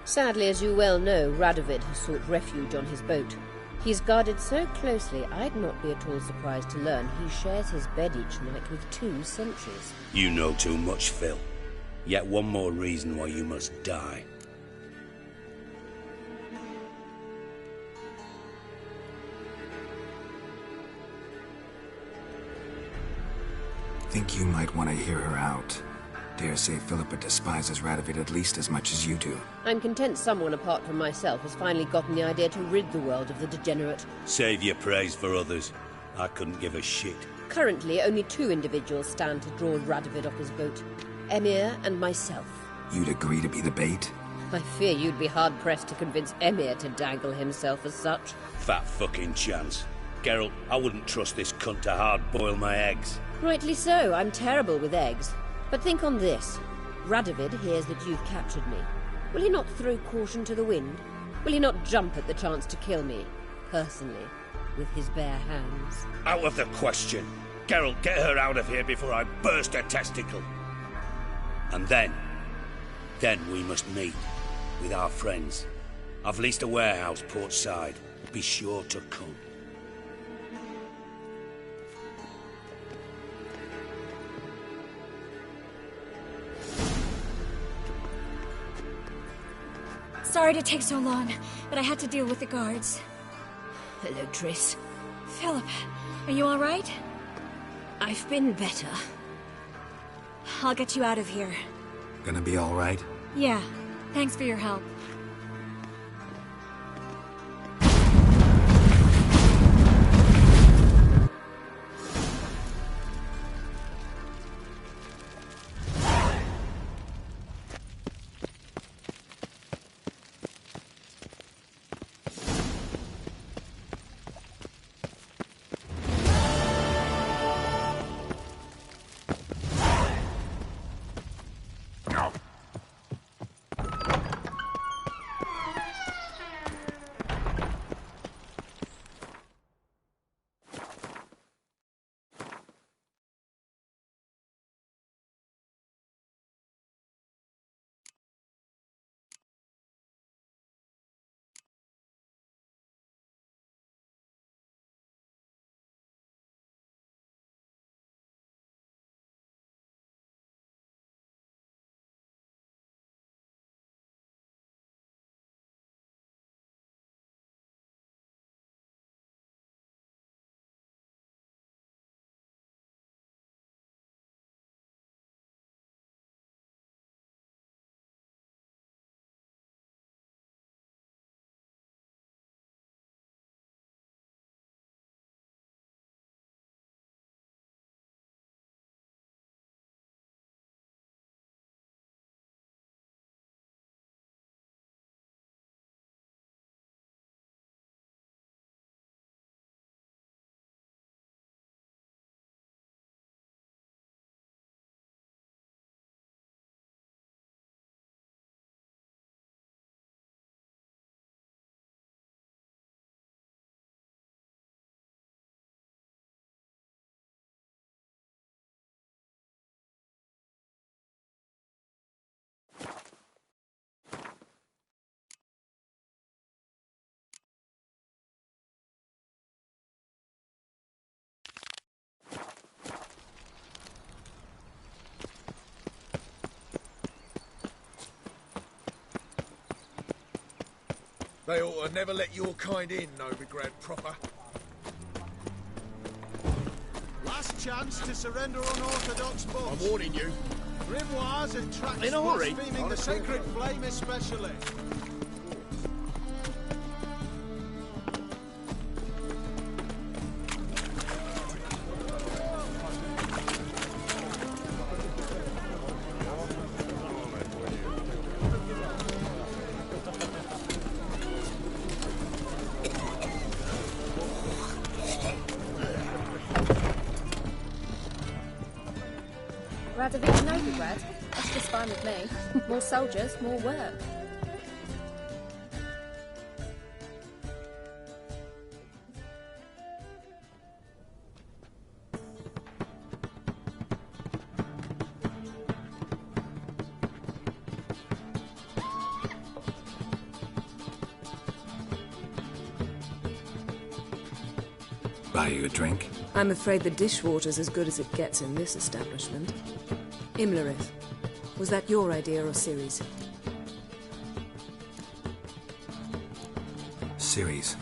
Sadly, as you well know, Radovid has sought refuge on his boat. He's guarded so closely, I'd not be at all surprised to learn he shares his bed each night with 2 sentries. You know too much, Phil. Yet one more reason why you must die. Think you might want to hear her out. Dare say Philippa despises Radovid at least as much as you do. I'm content someone apart from myself has finally gotten the idea to rid the world of the degenerate. Save your praise for others. I couldn't give a shit. Currently, only 2 individuals stand to draw Radovid off his boat. Emhyr and myself. You'd agree to be the bait? I fear you'd be hard-pressed to convince Emhyr to dangle himself as such. Fat fucking chance. Geralt, I wouldn't trust this cunt to hard-boil my eggs. Rightly so, I'm terrible with eggs. But think on this. Radovid hears that you've captured me. Will he not throw caution to the wind? Will he not jump at the chance to kill me, personally, with his bare hands? Out of the question. Geralt, get her out of here before I burst her testicle. And then we must meet with our friends. I've leased a warehouse port side. Be sure to come. Sorry to take so long, but I had to deal with the guards. Hello, Triss. Philip, are you all right? I've been better. I'll get you out of here. Gonna be all right? Yeah, thanks for your help. They ought to never let your kind in, Novigrad proper. Last chance to surrender unorthodox bombs. I'm warning you. Grimoires and tracks In a hurry. blaspheming the sacred flame especially. Red. That's just fine with me. More soldiers, more work. Buy you a drink? I'm afraid the dishwater's as good as it gets in this establishment. Imlerith, was that your idea or Ciri's? Ciri's.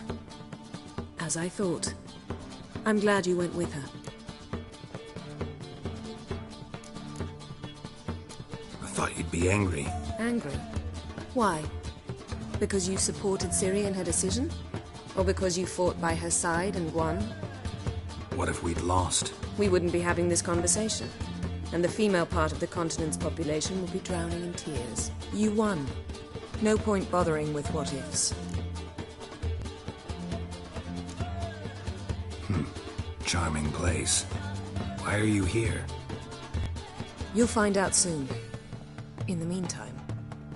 As I thought. I'm glad you went with her. I thought you'd be angry. Angry? Why? Because you supported Ciri in her decision? Or because you fought by her side and won? What if we'd lost? We wouldn't be having this conversation. And the female part of the continent's population would be drowning in tears. You won. No point bothering with what-ifs. Charming place. Why are you here? You'll find out soon. In the meantime,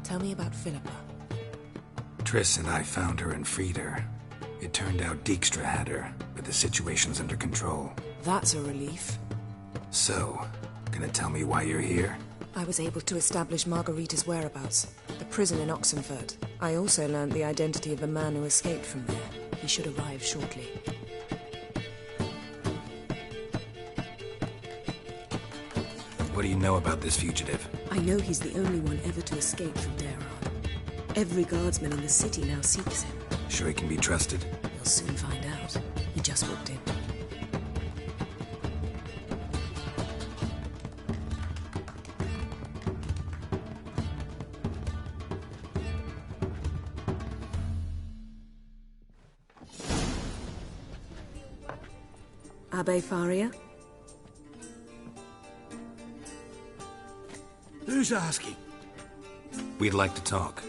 tell me about Philippa. Triss and I found her and freed her. It turned out Dijkstra had her, but the situation's under control. That's a relief. So, gonna tell me why you're here? I was able to establish Margarita's whereabouts. The prison in Oxenfurt. I also learned the identity of a man who escaped from there. He should arrive shortly. What do you know about this fugitive? I know he's the only one ever to escape from Daerard. Every guardsman in the city now seeks him. Sure he can be trusted? You'll soon find out. He just walked in. Abbe Faria? Who's asking? We'd like to talk.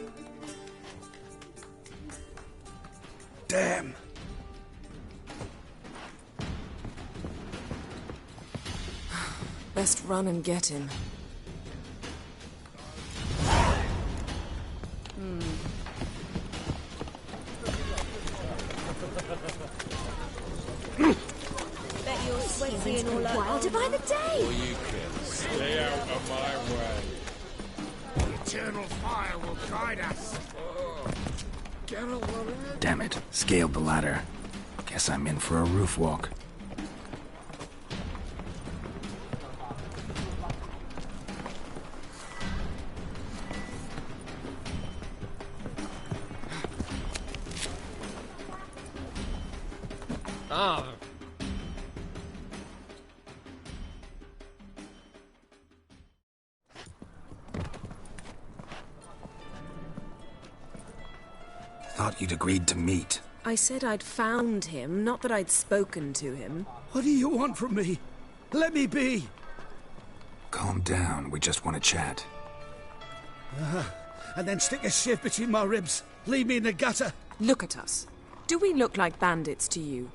Damn. Best run and get him. Bet you're sweaty and all Wilder by the day. All you can. Stay out of my way. The eternal fire will guide us. Damn it. Scaled the ladder. Guess I'm in for a roof walk. Thought you'd agreed to meet. I said I'd found him, not that I'd spoken to him. What do you want from me? Let me be! Calm down, we just want to chat. And then stick a shiv between my ribs. Leave me in the gutter. Look at us. Do we look like bandits to you?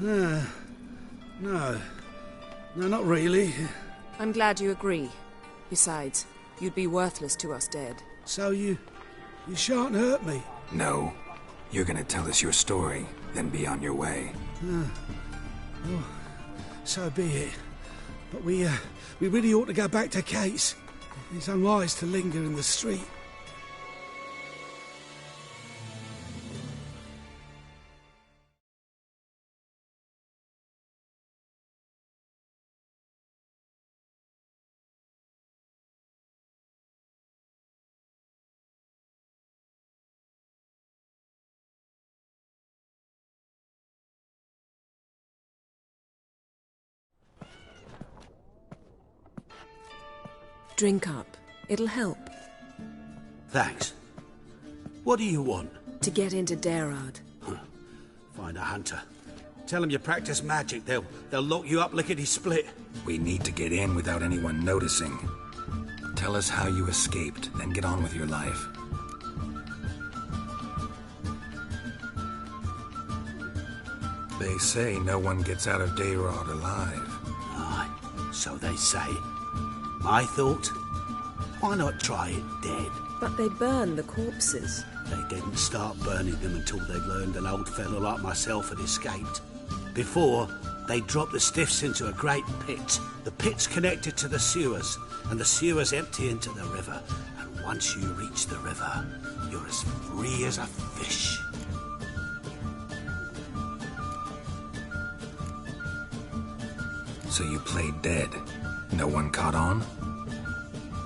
No. No, not really. I'm glad you agree. Besides, you'd be worthless to us dead. So you shan't hurt me? No. You're gonna tell us your story, then be on your way. Well, so be it. But we really ought to go back to Kate's. It's unwise to linger in the street. Drink up. It'll help. Thanks. What do you want? To get into Daerard. Find a hunter. Tell them you practice magic. They'll lock you up lickety-split. We need to get in without anyone noticing. Tell us how you escaped, then get on with your life. They say no one gets out of Daerard alive. So they say. My thought? Why not try it dead? But they burn the corpses. They didn't start burning them until they'd learned an old fellow like myself had escaped. Before, they dropped the stiffs into a great pit. The pit's connected to the sewers, and the sewers empty into the river. And once you reach the river, you're as free as a fish. So you played dead. No one caught on?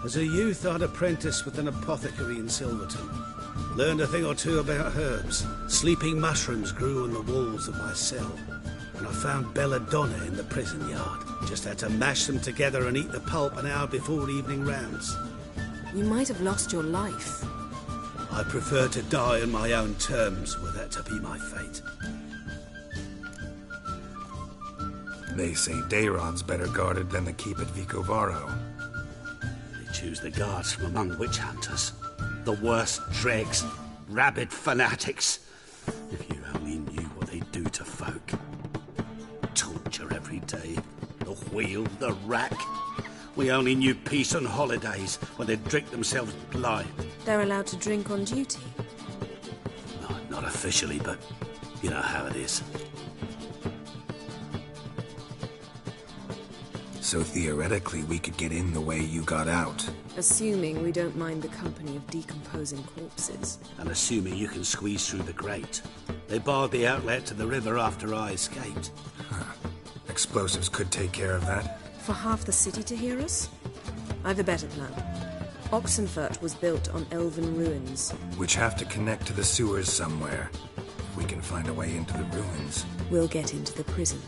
As a youth, I'd apprenticed with an apothecary in Silverton. Learned a thing or two about herbs. Sleeping mushrooms grew on the walls of my cell. And I found belladonna in the prison yard. Just had to mash them together and eat the pulp an hour before evening rounds. You might have lost your life. I prefer to die on my own terms, were that to be my fate. They say Dayron's better guarded than the keep at Vicovaro. They choose the guards from among witch hunters. The worst dregs, rabid fanatics. If you only knew what they do to folk. Torture every day. The wheel, the rack. We only knew peace on holidays when they'd drink themselves blind. They're allowed to drink on duty? No, not officially, but you know how it is. So theoretically, we could get in the way you got out. Assuming we don't mind the company of decomposing corpses. And assuming you can squeeze through the grate. They barred the outlet to the river after I escaped. Huh. Explosives could take care of that. For half the city to hear us? I've a better plan. Oxenfurt was built on elven ruins. Which have to connect to the sewers somewhere. If we can find a way into the ruins. We'll get into the prison.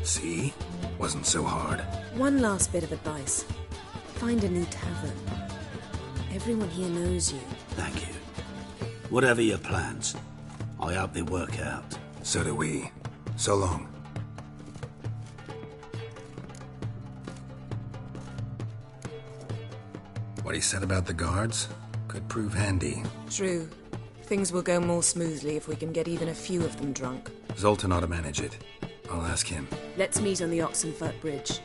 See? Wasn't so hard. One last bit of advice. Find a new tavern. Everyone here knows you. Thank you. Whatever your plans, I hope they work out. So do we. So long. What he said about the guards could prove handy. True. Things will go more smoothly if we can get even a few of them drunk. Zoltan ought to manage it. I'll ask him. Let's meet on the Oxenfurt Bridge.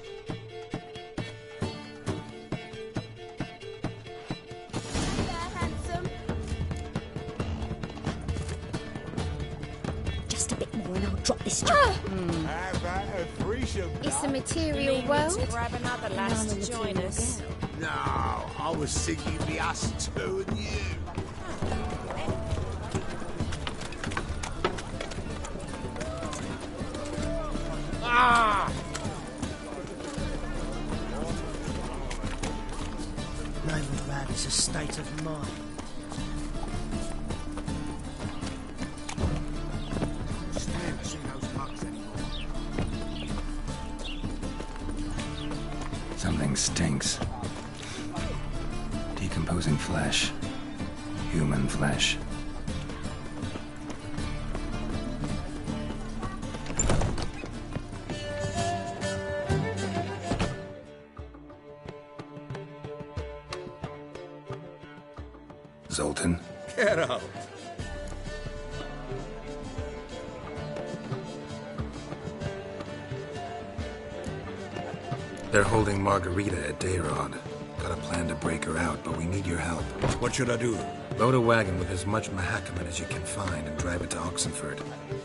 Just a bit more and I'll drop this job. How about a threesome? It's a material world. Grab another lass to join us. No, I was thinking it'd be us two and you. Naval Rad is a state of mind. Stand to see those mugs anymore. Something stinks. Decomposing flesh. Human flesh. Zoltan? Get out. They're holding Margarita at Dayrod. Got a plan to break her out, but we need your help. What should I do? Load a wagon with as much Mahakaman as you can find and drive it to Oxenfurt.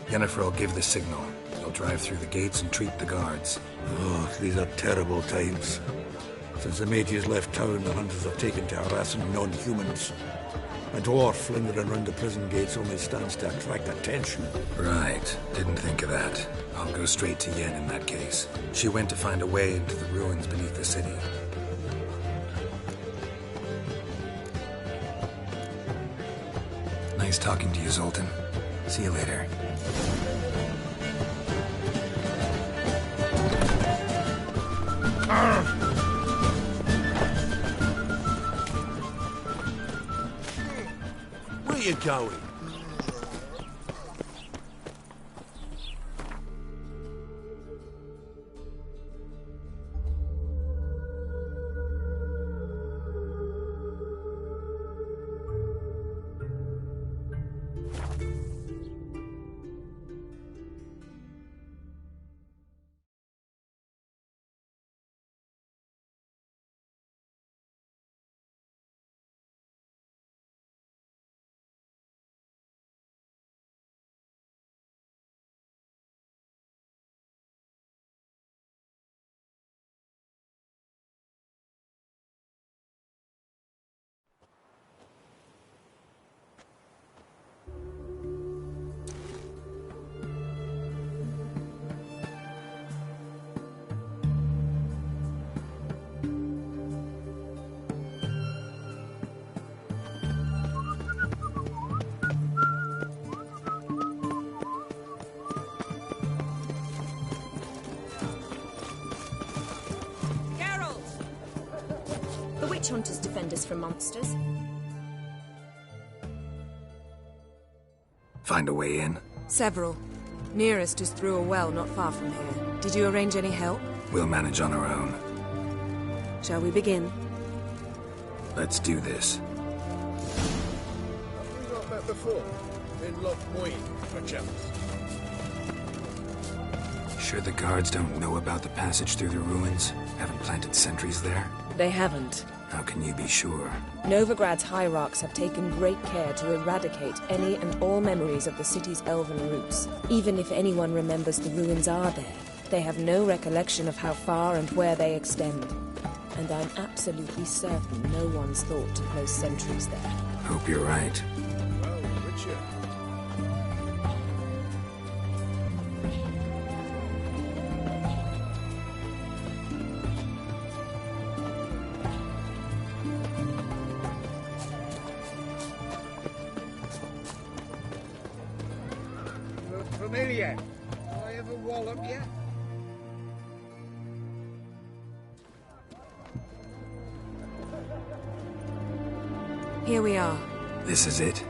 Yennefer will give the signal. You'll drive through the gates and treat the guards. Oh, these are terrible times. Since the mages left town, the hunters have taken to harassing non-humans. A dwarf lingering around the prison gates only stands to attract attention. Right. Didn't think of that. I'll go straight to Yen in that case. She went to find a way into the ruins beneath the city. Nice talking to you, Zoltan. See you later. Where are you going? witch hunters defend us from monsters. Find a way in? Several. Nearest is through a well not far from here. Did you arrange any help? We'll manage on our own. Shall we begin? Let's do this. Have we not met before? In Loch Moyne, perchance? Sure the guards don't know about the passage through the ruins? Haven't planted sentries there? They haven't. How can you be sure? Novigrad's hierarchs have taken great care to eradicate any and all memories of the city's elven roots. Even if anyone remembers the ruins are there, they have no recollection of how far and where they extend. And I'm absolutely certain no one's thought to place sentries there. Hope you're right. Well, Richard. You look familiar. Have I ever walloped you? Here we are. This is it?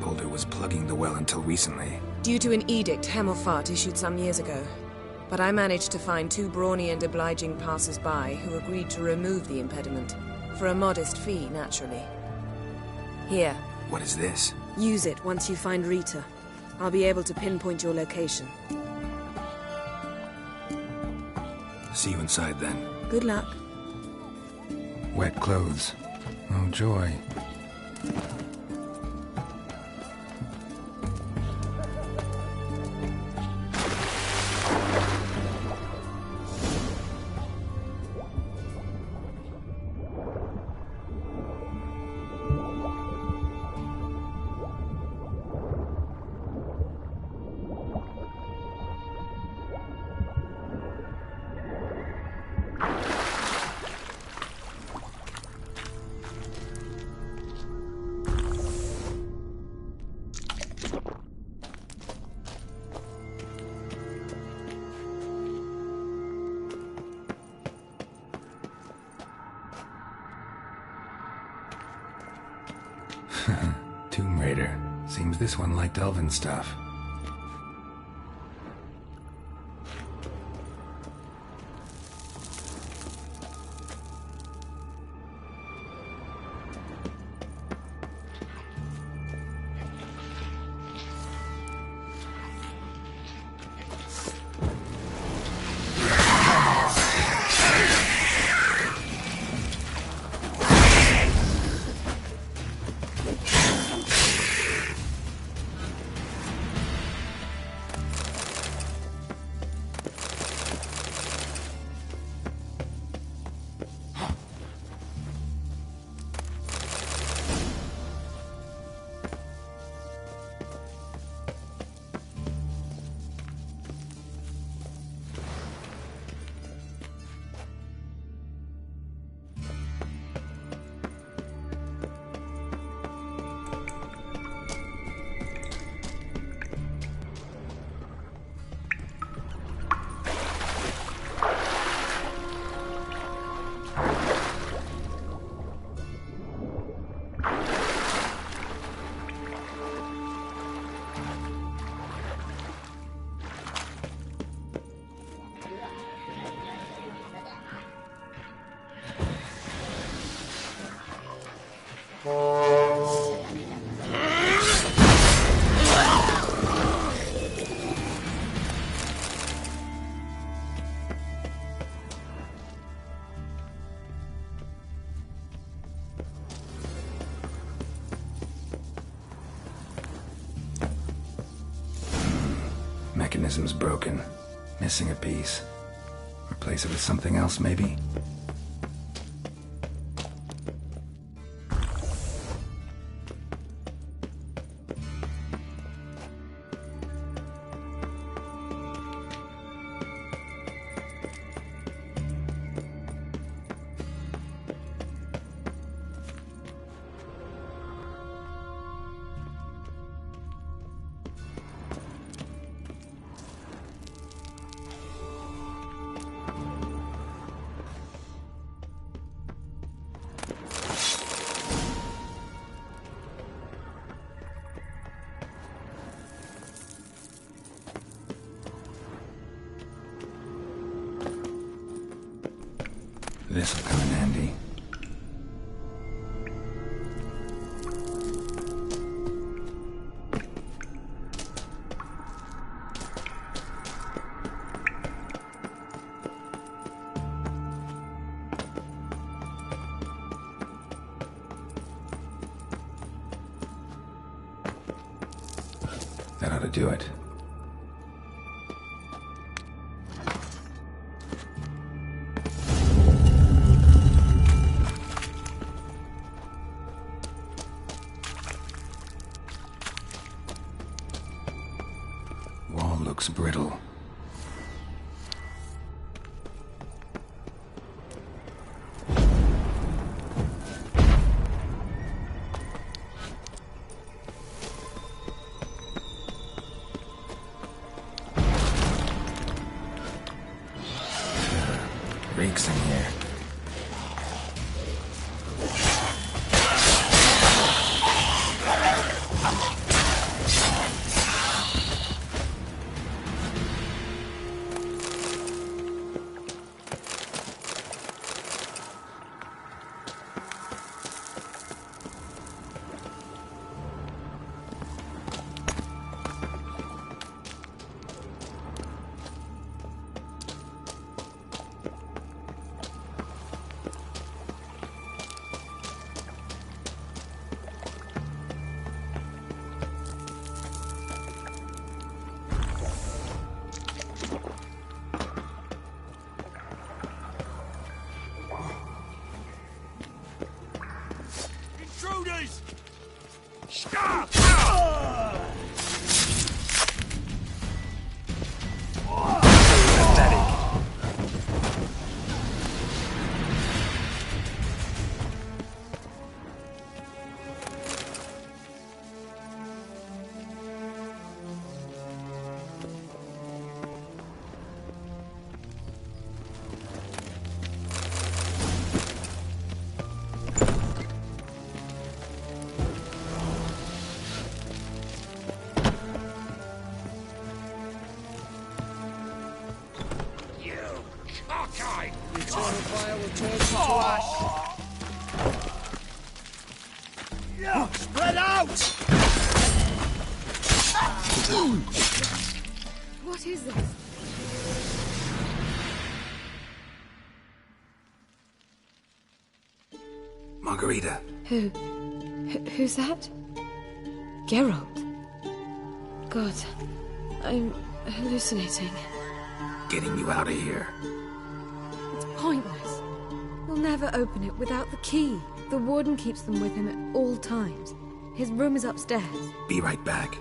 Boulder was plugging the well until recently. Due to an edict Hemelfart issued some years ago. But I managed to find 2 brawny and obliging passers-by who agreed to remove the impediment. For a modest fee, naturally. Here. What is this? Use it once you find Rita. I'll be able to pinpoint your location. See you inside then. Good luck. Wet clothes. Oh, joy. Tomb Raider. Seems this one liked elven stuff. Mechanism's broken. Missing a piece. Replace it with something else, maybe? This'll come in handy. That ought to do it. Wall looks brittle. Reeks in here. Intruders! Eternal fire will turn you to ash. Spread out! What is this? Margarita. Who's that? Geralt. God, I'm hallucinating. Getting you out of here. It's pointless. We'll never open it without the key. The warden keeps them with him at all times. His room is upstairs. Be right back.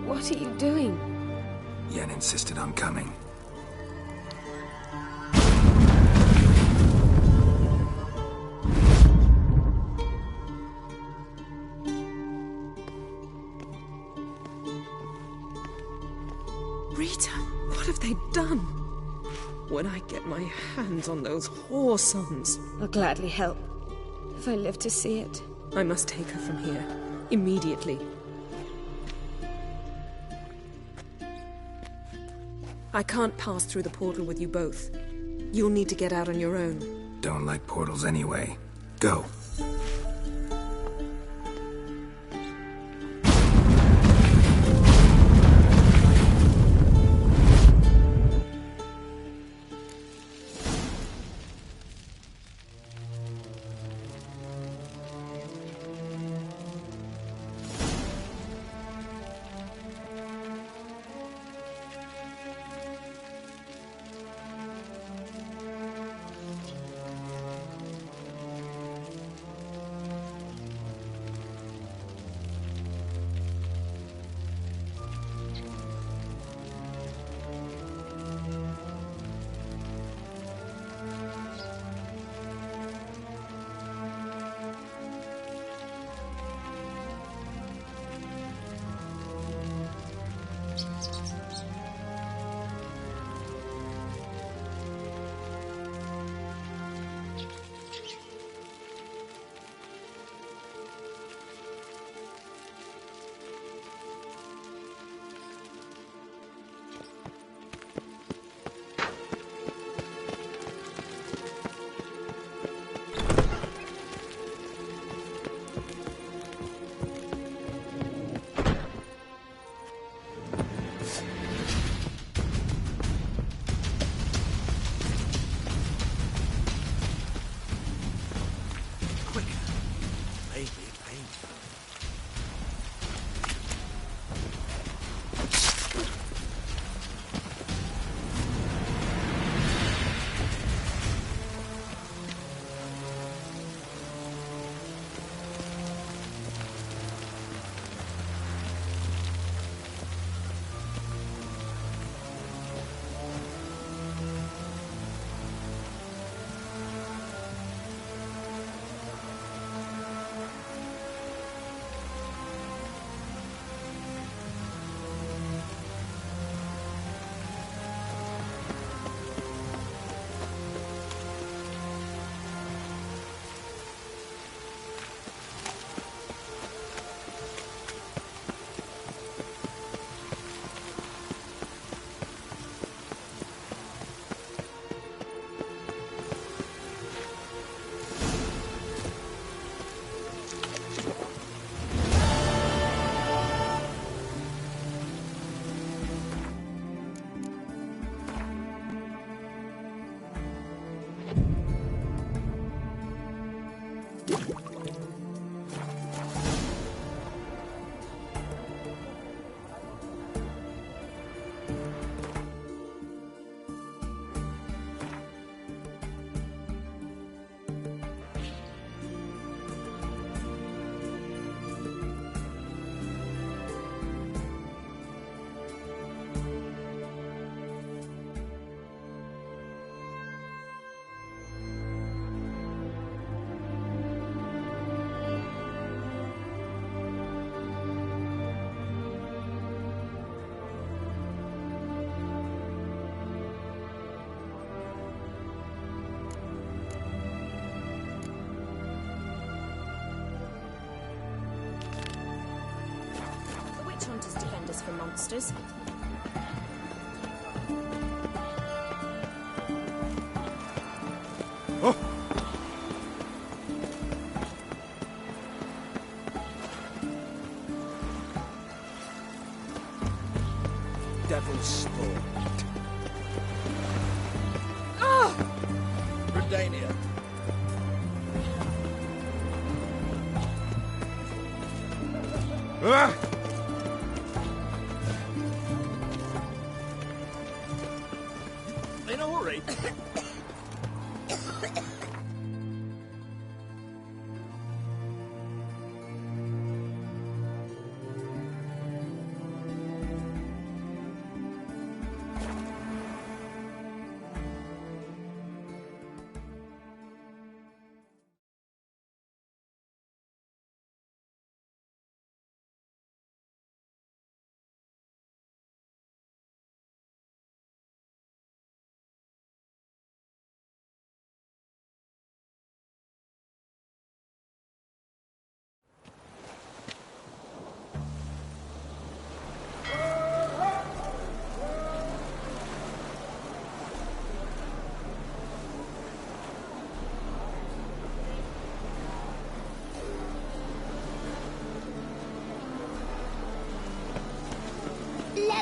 What are you doing? Yen insisted on coming. Rita, what have they done? When I get my hands on those whore sons, I'll gladly help. If I live to see it, I must take her from here. Immediately. I can't pass through the portal with you both. You'll need to get out on your own. Don't like portals anyway. Go. Hunters defend us from monsters. Oh! Devil's spawn. Ah! Redania. Ah! In a hurry.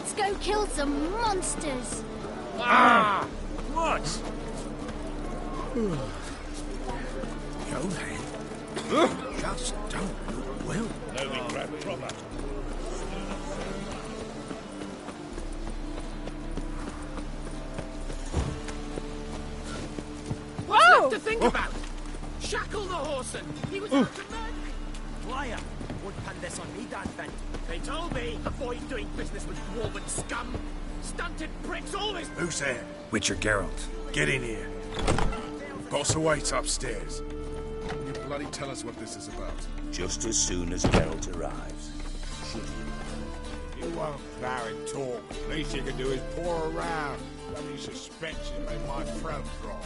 Let's go kill some monsters. Ah! What? Yo, man. Just don't look well. No, we grab proper. What's left to think about? Shackle the horse and he was out to murder me. Liar! Wouldn't pan this on me, Dan Fent. They told me, avoid doing business with dwarven scum. Stunted pricks always... Who's there? Witcher Geralt. Get in here. Boss awaits upstairs. Can you bloody tell us what this is about? Just as soon as Geralt arrives. Should You won't plow and talk. Least you can do is pour around. Bloody suspension made my throat dry.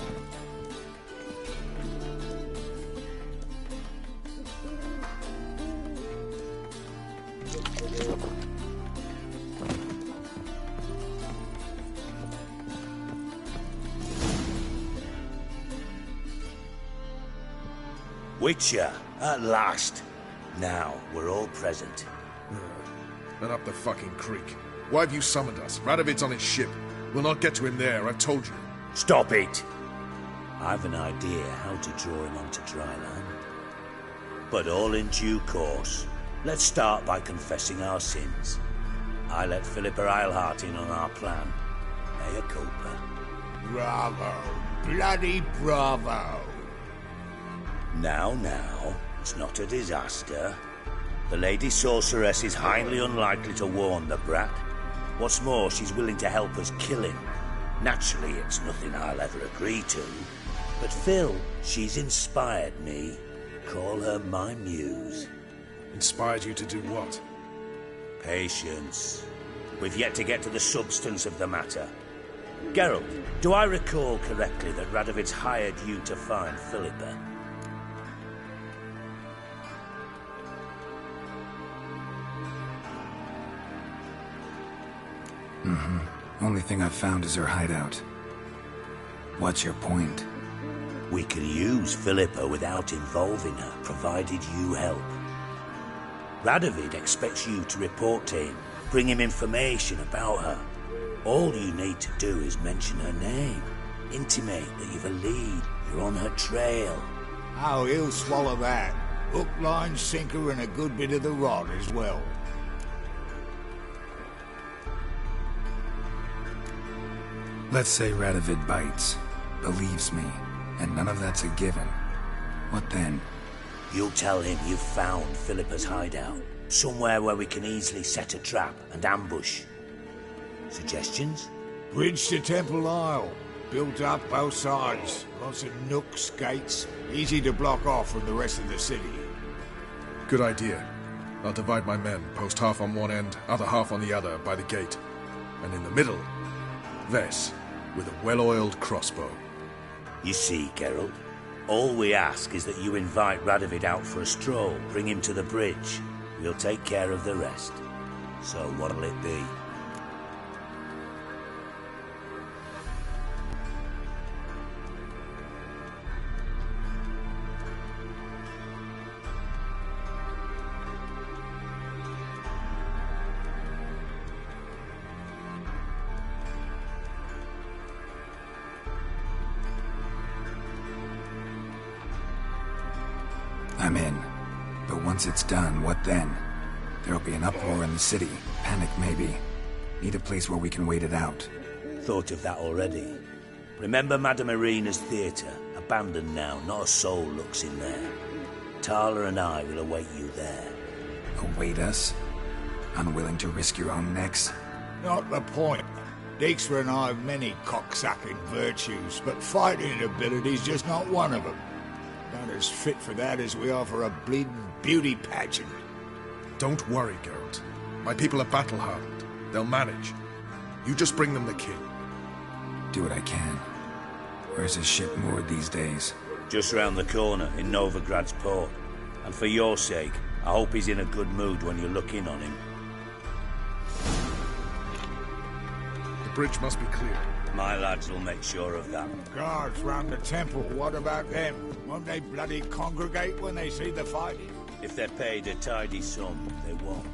Witcher, at last. Now, we're all present. Then up the fucking creek. Why have you summoned us? Radovid's on his ship. We'll not get to him there, I've told you. Stop it! I've an idea how to draw him onto dry land. But all in due course. Let's start by confessing our sins. I let Philippa Eilhart in on our plan. Mea culpa. Bravo. Bloody bravo. Now, it's not a disaster. The Lady Sorceress is highly unlikely to warn the brat. What's more, she's willing to help us kill him. Naturally, it's nothing I'll ever agree to. But Phil, she's inspired me. Call her my muse. Inspired you to do what? Patience. We've yet to get to the substance of the matter. Geralt, do I recall correctly that Radovid's hired you to find Philippa? Only thing I've found is her hideout. What's your point? We can use Philippa without involving her, provided you help. Radovid expects you to report to him, bring him information about her. All you need to do is mention her name, intimate that you've a lead, you're on her trail. Oh, he'll swallow that. Hook, line, sinker, and a good bit of the rod as well. Let's say Radovid bites, believes me, and none of that's a given. What then? You'll tell him you've found Philippa's hideout, somewhere where we can easily set a trap and ambush. Suggestions? Bridge to Temple Isle. Built up both sides. Lots of nooks, gates. Easy to block off from the rest of the city. Good idea. I'll divide my men, post half on one end, other half on the other, by the gate. And in the middle, Ves, with a well-oiled crossbow. You see, Geralt, all we ask is that you invite Radovid out for a stroll, bring him to the bridge. We'll take care of the rest. So what'll it be? I'm in. But once it's done, what then? There'll be an uproar in the city. Panic, maybe. Need a place where we can wait it out. Thought of that already. Remember Madame Irina's theatre? Abandoned now, not a soul looks in there. Tala and I will await you there. Await us? Unwilling to risk your own necks? Not the point. Dijkstra and I have many cocksucking virtues, but fighting ability's just not one of them. Not as fit for that as we are for a bleeding beauty pageant. Don't worry, Geralt. My people are battle-hardened. They'll manage. You just bring them the king. Do what I can. Where's his ship moored these days? Just round the corner, in Novigrad's port. And for your sake, I hope he's in a good mood when you look in on him. The bridge must be cleared. My lads will make sure of that. Guards round the temple, what about them? Won't they bloody congregate when they see the fighting? If they're paid a tidy sum, they won't.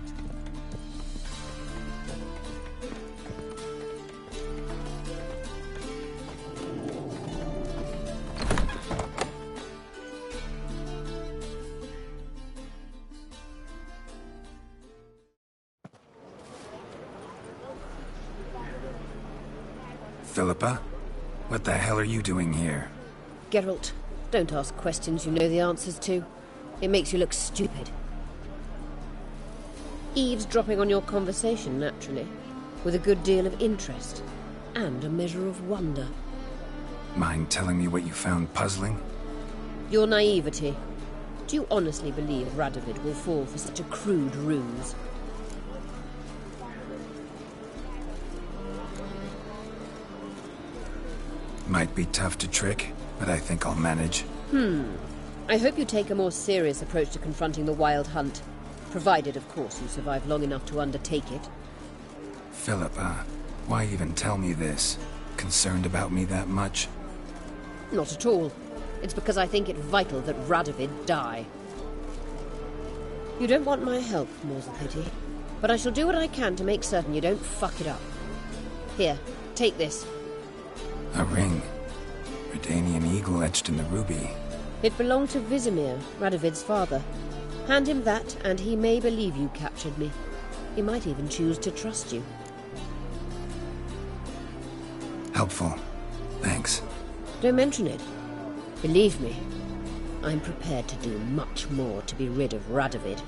Philippa? What the hell are you doing here? Geralt, don't ask questions you know the answers to. It makes you look stupid. Eavesdropping on your conversation, naturally, with a good deal of interest, and a measure of wonder. Mind telling me what you found puzzling? Your naivety. Do you honestly believe Radovid will fall for such a crude ruse? Might be tough to trick, but I think I'll manage. I hope you take a more serious approach to confronting the Wild Hunt. Provided, of course, you survive long enough to undertake it. Philippa, why even tell me this? Concerned about me that much? Not at all. It's because I think it vital that Radovid die. You don't want my help, more's the pity. But I shall do what I can to make certain you don't fuck it up. Here, take this. A ring. Redanian eagle etched in the ruby. It belonged to Vizimir, Radovid's father. Hand him that, and he may believe you captured me. He might even choose to trust you. Helpful. Thanks. Don't mention it. Believe me, I'm prepared to do much more to be rid of Radovid.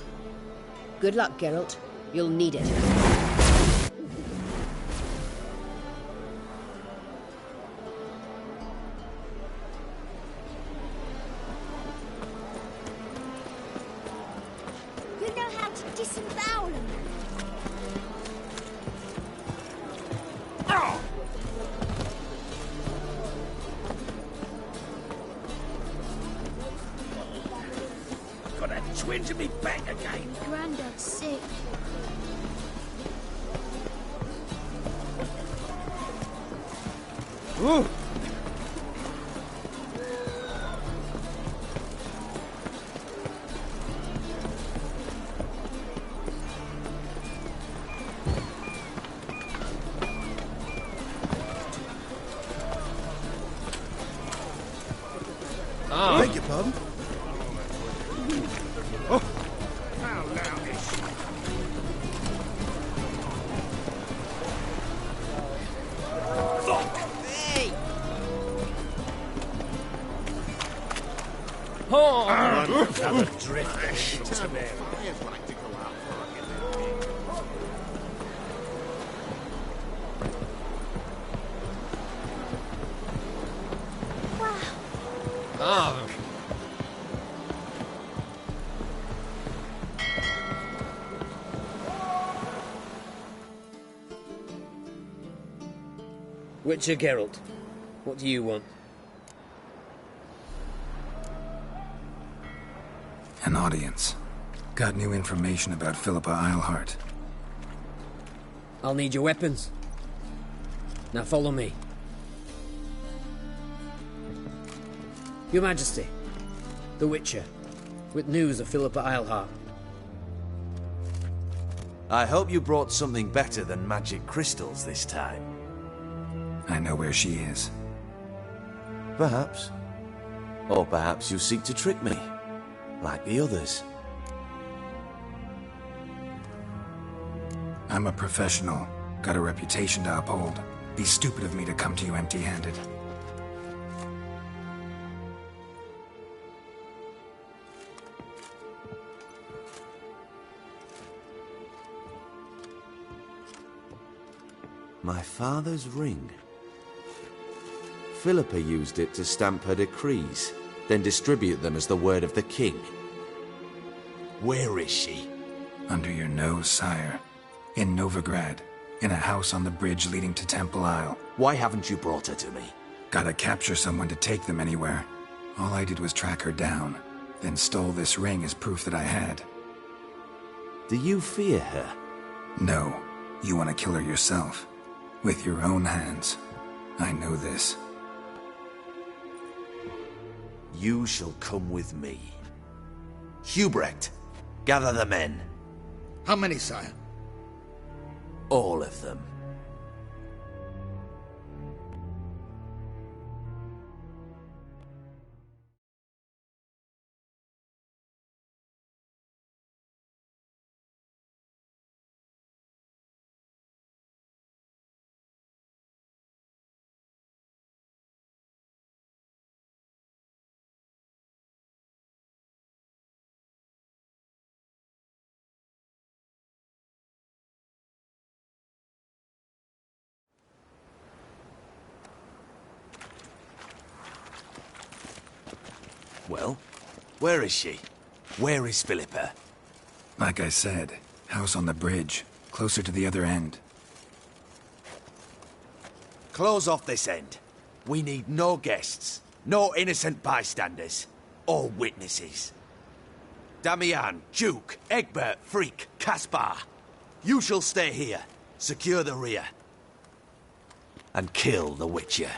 Good luck, Geralt. You'll need it. You know how to disembowel them. Got a twinge of me back again. Grandad's sick. Ooh. Beg your pardon? How loud is she? Fuck! Hey! Oh! Have a drift into me. Oh. Witcher Geralt, what do you want? An audience. Got new information about Philippa Eilhart. I'll need your weapons. Now follow me. Your Majesty, the Witcher, with news of Philippa Eilhart. I hope you brought something better than magic crystals this time. I know where she is. Perhaps. Or perhaps you seek to trick me, like the others. I'm a professional. Got a reputation to uphold. Be stupid of me to come to you empty-handed. My father's ring. Philippa used it to stamp her decrees, then distribute them as the word of the king. Where is she? Under your nose, sire. In Novigrad. In a house on the bridge leading to Temple Isle. Why haven't you brought her to me? Gotta capture someone to take them anywhere. All I did was track her down, then stole this ring as proof that I had. Do you fear her? No. You want to kill her yourself. With your own hands. I know this. You shall come with me. Hubrecht, gather the men. How many, sire? All of them. Well, where is she? Where is Philippa? Like I said, house on the bridge, closer to the other end. Close off this end. We need no guests, no innocent bystanders, or witnesses. Damian, Duke, Egbert, Freak, Caspar. You shall stay here, secure the rear, and kill the Witcher.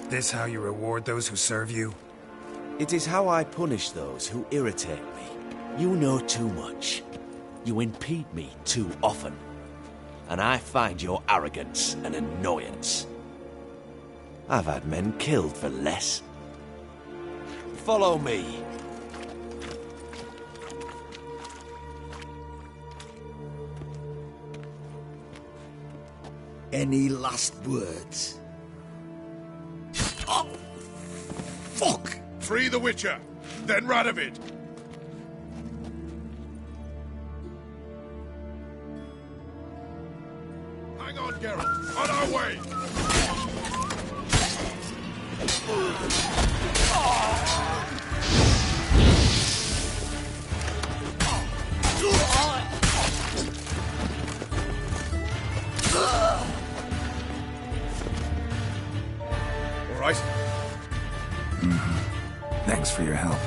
This how you reward those who serve you? It is how I punish those who irritate me. You know too much. You impede me too often. And I find your arrogance an annoyance. I've had men killed for less. Follow me. Any last words? Oh, fuck! Free the Witcher, then Radovid. Hang on, Geralt. On our way! All right? Thanks for your help.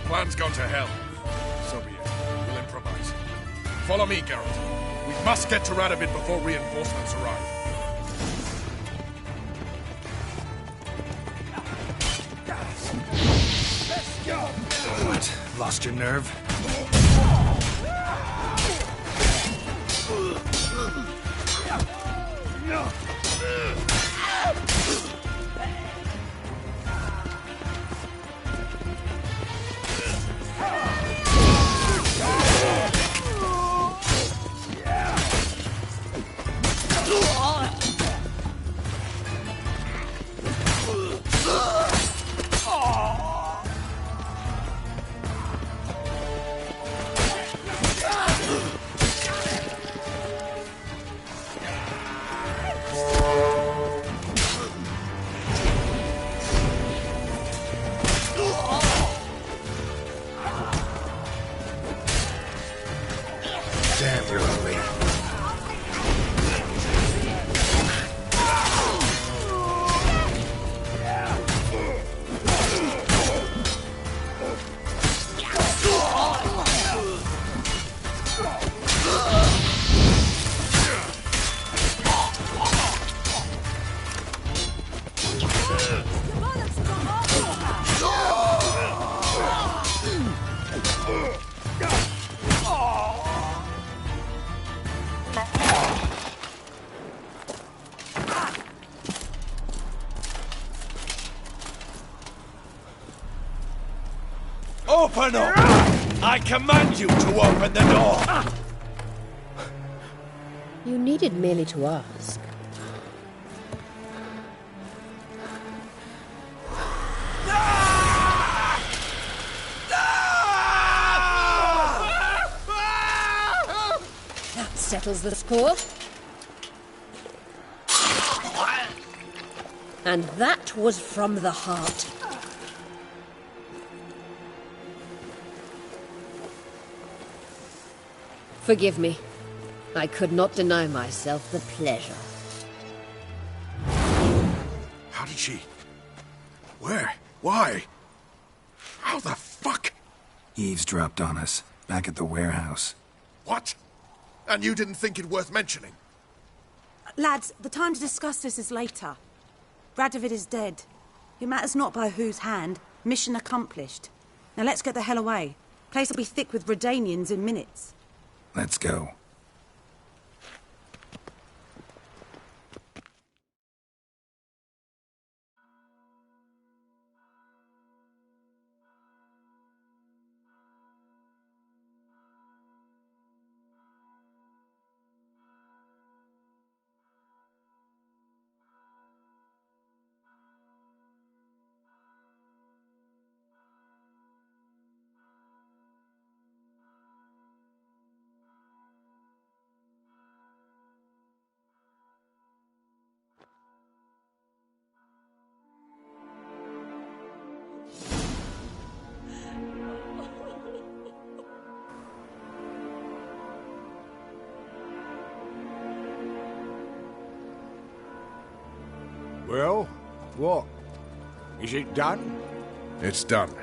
Plan's gone to hell. So be it. We'll improvise. Follow me, Geralt. We must get to Radovid before reinforcements arrive. What? Lost your nerve? Damn, you're ugly. Open up! I command you to open the door! You needed merely to ask. That settles the score. And that was from the heart. Forgive me. I could not deny myself the pleasure. How did she? Where? Why? How the fuck? Eavesdropped on us, back at the warehouse. What? And you didn't think it worth mentioning? Lads, the time to discuss this is later. Radovid is dead. It matters not by whose hand. Mission accomplished. Now let's get the hell away. Place will be thick with Redanians in minutes. Let's go. Well, what? Is it done? It's done.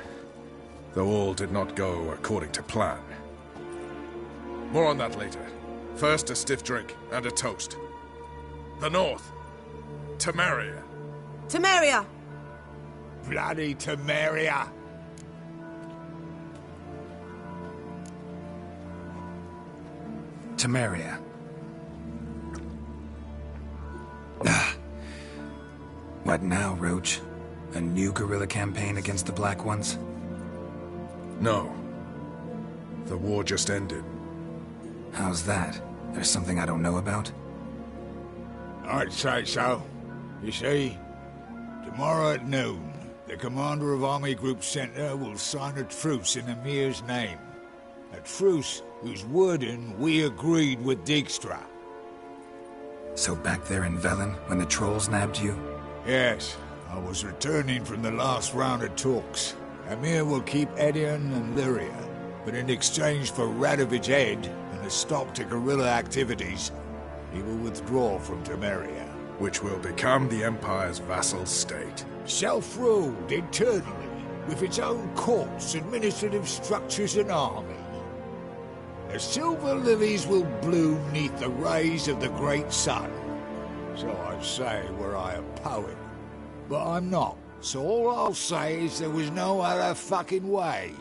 Though all did not go according to plan. More on that later. First, a stiff drink and a toast. The North. Temeria. Temeria! Bloody Temeria! Temeria. What now, Roach? A new guerrilla campaign against the Black Ones? No. The war just ended. How's that? There's something I don't know about? I'd say so. You see, tomorrow at noon, the commander of Army Group Center will sign a truce in Emir's name. A truce whose wording we agreed with Dijkstra. So back there in Velen, when the trolls nabbed you? Yes, I was returning from the last round of talks. Emir will keep Edion and Lyria, but in exchange for Radovid's head and a stop to guerrilla activities, he will withdraw from Temeria. Which will become the Empire's vassal state. Self-ruled internally, with its own courts, administrative structures and army. The silver lilies will bloom neath the rays of the great sun. So I say were I a poet. But I'm not, so all I'll say is there was no other fucking way.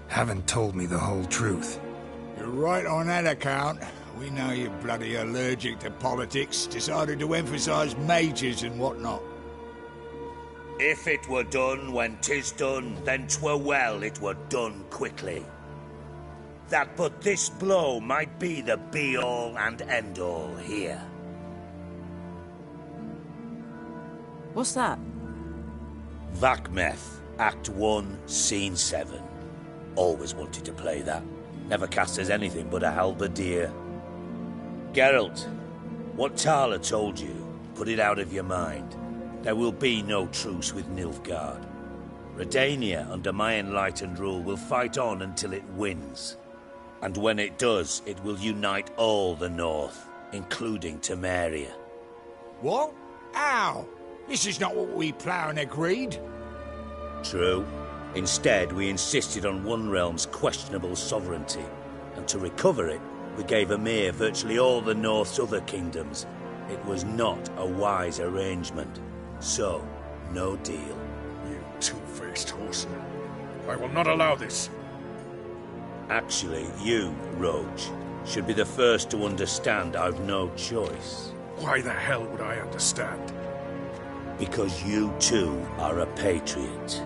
Haven't told me the whole truth. You're right on that account. We know you're bloody allergic to politics, decided to emphasize majors and whatnot. If it were done when 'tis done, then 'twere well it were done quickly. That but this blow might be the be-all and end-all here. What's that? Vakmeth, Act 1, Scene 7. Always wanted to play that. Never cast as anything but a halberdier. Geralt, what Tala told you, put it out of your mind. There will be no truce with Nilfgaard. Redania, under my enlightened rule, will fight on until it wins. And when it does, it will unite all the North, including Temeria. What? How? This is not what we Plough agreed. True. Instead, we insisted on one realm's questionable sovereignty, and to recover it, we gave Emir virtually all the North's other kingdoms. It was not a wise arrangement. So, no deal. You two-faced horseman. I will not allow this. Actually, you, Roach, should be the first to understand I've no choice. Why the hell would I understand? Because you too are a patriot.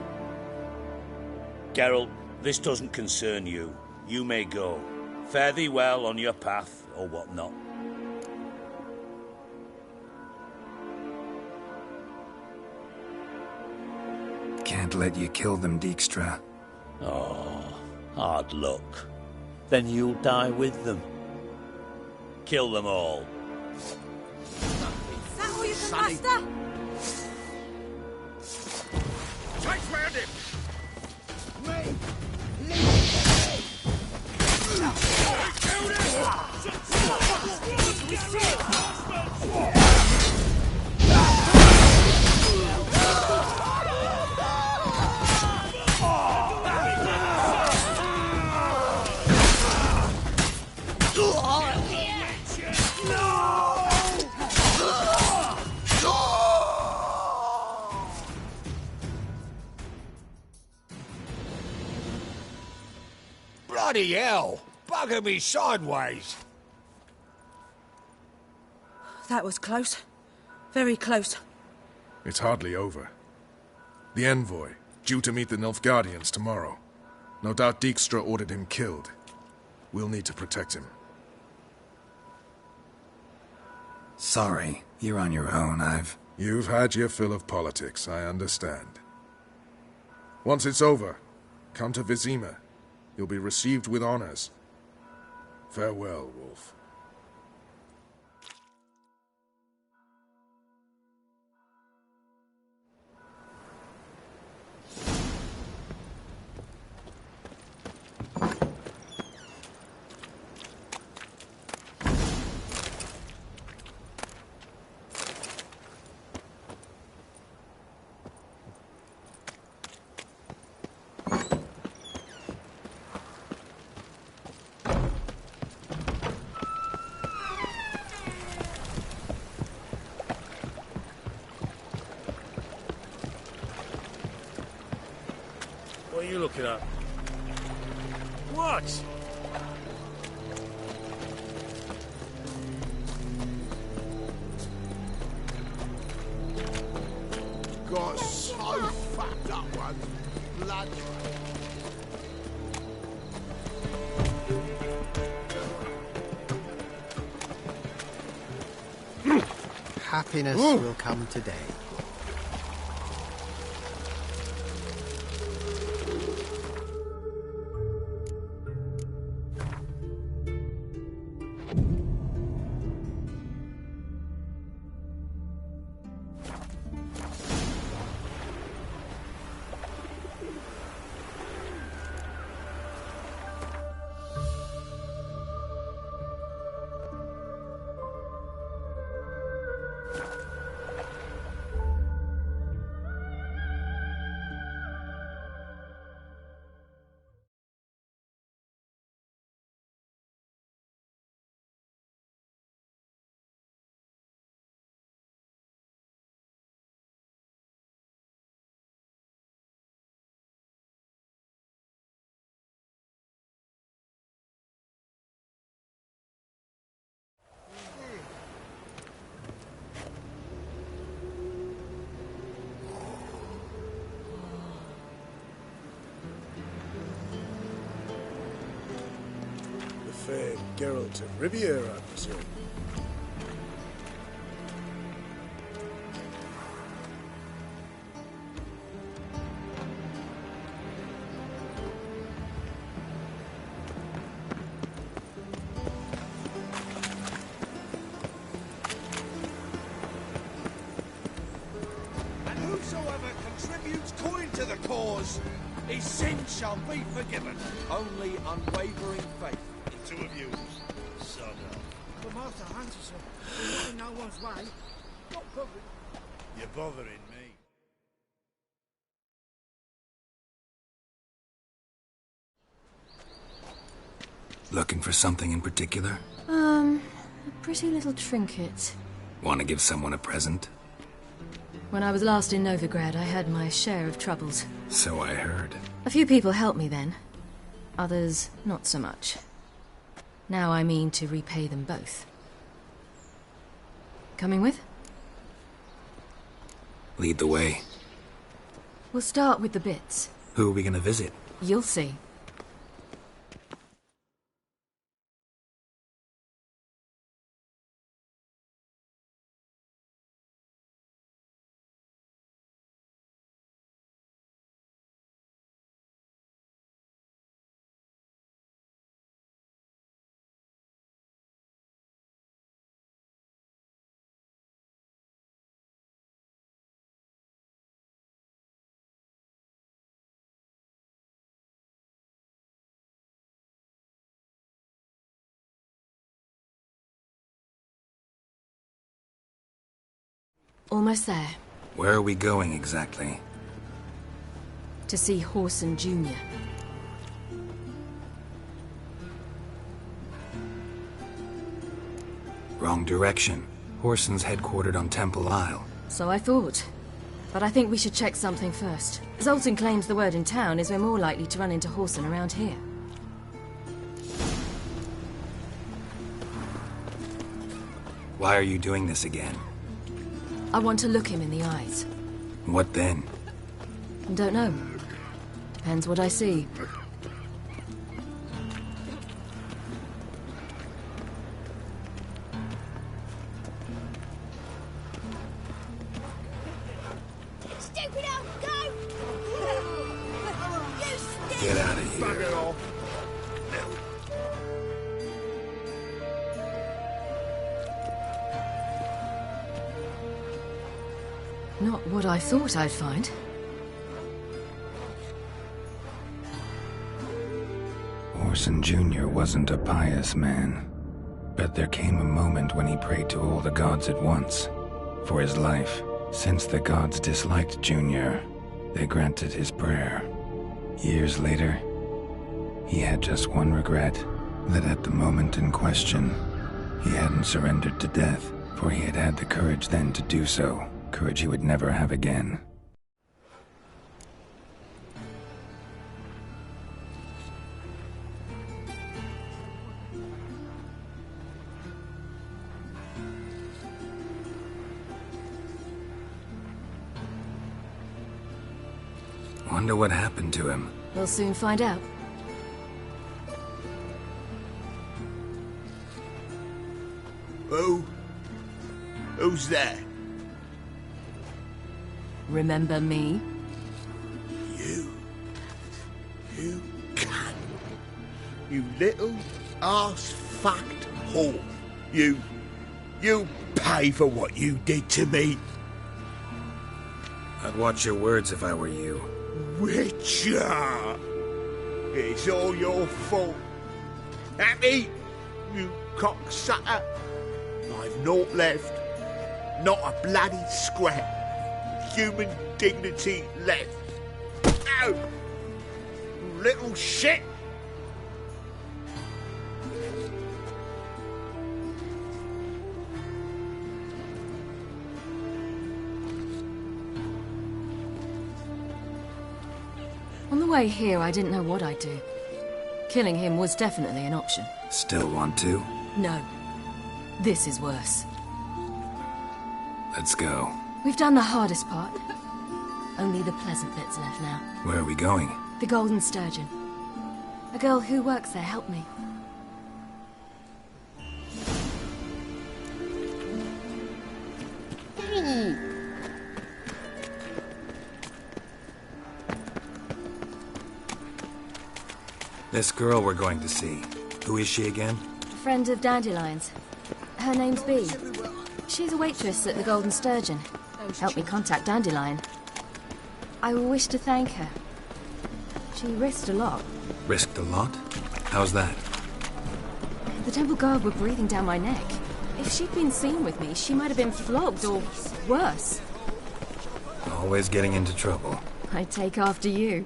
Geralt, this doesn't concern you. You may go. Fare thee well on your path, or whatnot. Can't let you kill them, Dijkstra. Oh, hard luck. Then you'll die with them. Kill them all. Is that all you can muster? Takes me at him! Me! Bloody hell! Bugger me sideways! That was close. Very close. It's hardly over. The envoy, due to meet the Nilfgaardians tomorrow. No doubt Dijkstra ordered him killed. We'll need to protect him. Sorry, you're on your own, You've had your fill of politics, I understand. Once it's over, come to Vizima. You'll be received with honors. Farewell, Wolf. What are you looking at? What? Got so fucked up one. Blood. Happiness will come today. Fair Geralt of Riviera, I presume. And whosoever contributes coin to the cause, his sin shall be forgiven. Only unwavering faith. Two of you. Son of. The master answers him. We're not in no one's way. Not bothering. You're bothering me. Looking for something in particular? A pretty little trinket. Want to give someone a present? When I was last in Novigrad, I had my share of troubles. So I heard. A few people helped me then. Others, not so much. Now I mean to repay them both. Coming with? Lead the way. We'll start with the bits. Who are we gonna visit? You'll see. Almost there. Where are we going exactly? To see Whoreson Jr. Wrong direction. Whoreson's headquartered on Temple Isle. So I thought. But I think we should check something first. Zoltan claims the word in town is we're more likely to run into Whoreson around here. Why are you doing this again? I want to look him in the eyes. What then? Don't know. Depends what I see. Stupid old goat! You stupid! Get out of here. Bugger off. Not what I thought I'd find. Whoreson Jr. wasn't a pious man, but there came a moment when he prayed to all the gods at once for his life. Since the gods disliked Jr., they granted his prayer. Years later, he had just one regret, that at the moment in question, he hadn't surrendered to death, for he had had the courage then to do so. Courage he would never have again. Wonder what happened to him. We'll soon find out. Who's there? Remember me? You cunt. You little ass-fucked whore. You pay for what you did to me. I'd watch your words if I were you. Witcher! It's all your fault. Happy, you cocksucker. I've naught left. Not a bloody scrap. Human dignity left. No! Little shit! On the way here, I didn't know what I'd do. Killing him was definitely an option. Still want to? No. This is worse. Let's go. We've done the hardest part. Only the pleasant bits left now. Where are we going? The Golden Sturgeon. A girl who works there helped me. This girl we're going to see. Who is she again? Friend of Dandelion's. Her name's Bee. She's a waitress at the Golden Sturgeon. Helped me contact Dandelion. I wish to thank her. She risked a lot. Risked a lot? How's that? The Temple Guard were breathing down my neck. If she'd been seen with me, she might have been flogged or worse. Always getting into trouble. I take after you.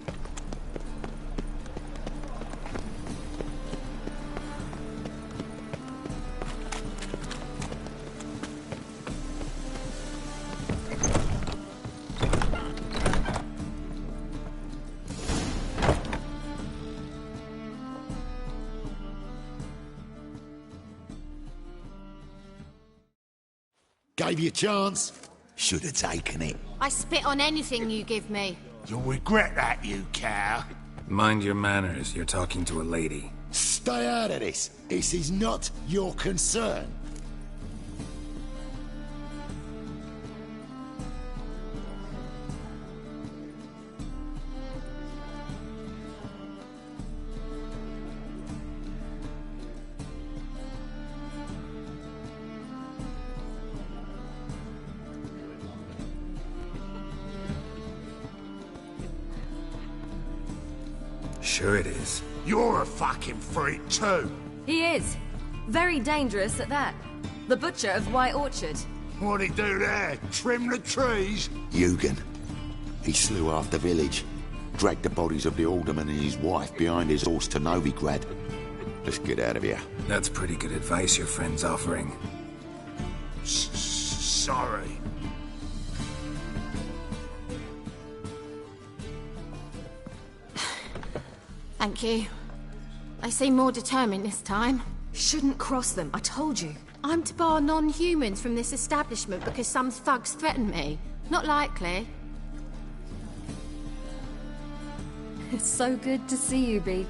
Gave you a chance. Should have taken it. I spit on anything you give me. You'll regret that, you cow. Mind your manners. You're talking to a lady. Stay out of this. This is not your concern. Sure it is. You're a fucking freak too. He is. Very dangerous at that. The butcher of White Orchard. What'd he do there? Trim the trees? Eugen. He slew half the village. Dragged the bodies of the alderman and his wife behind his horse to Novigrad. Let's get out of here. That's pretty good advice your friend's offering. Sorry. Thank you. They seem more determined this time. Shouldn't cross them, I told you. I'm to bar non-humans from this establishment because some thugs threaten me. Not likely. It's so good to see you, Bee.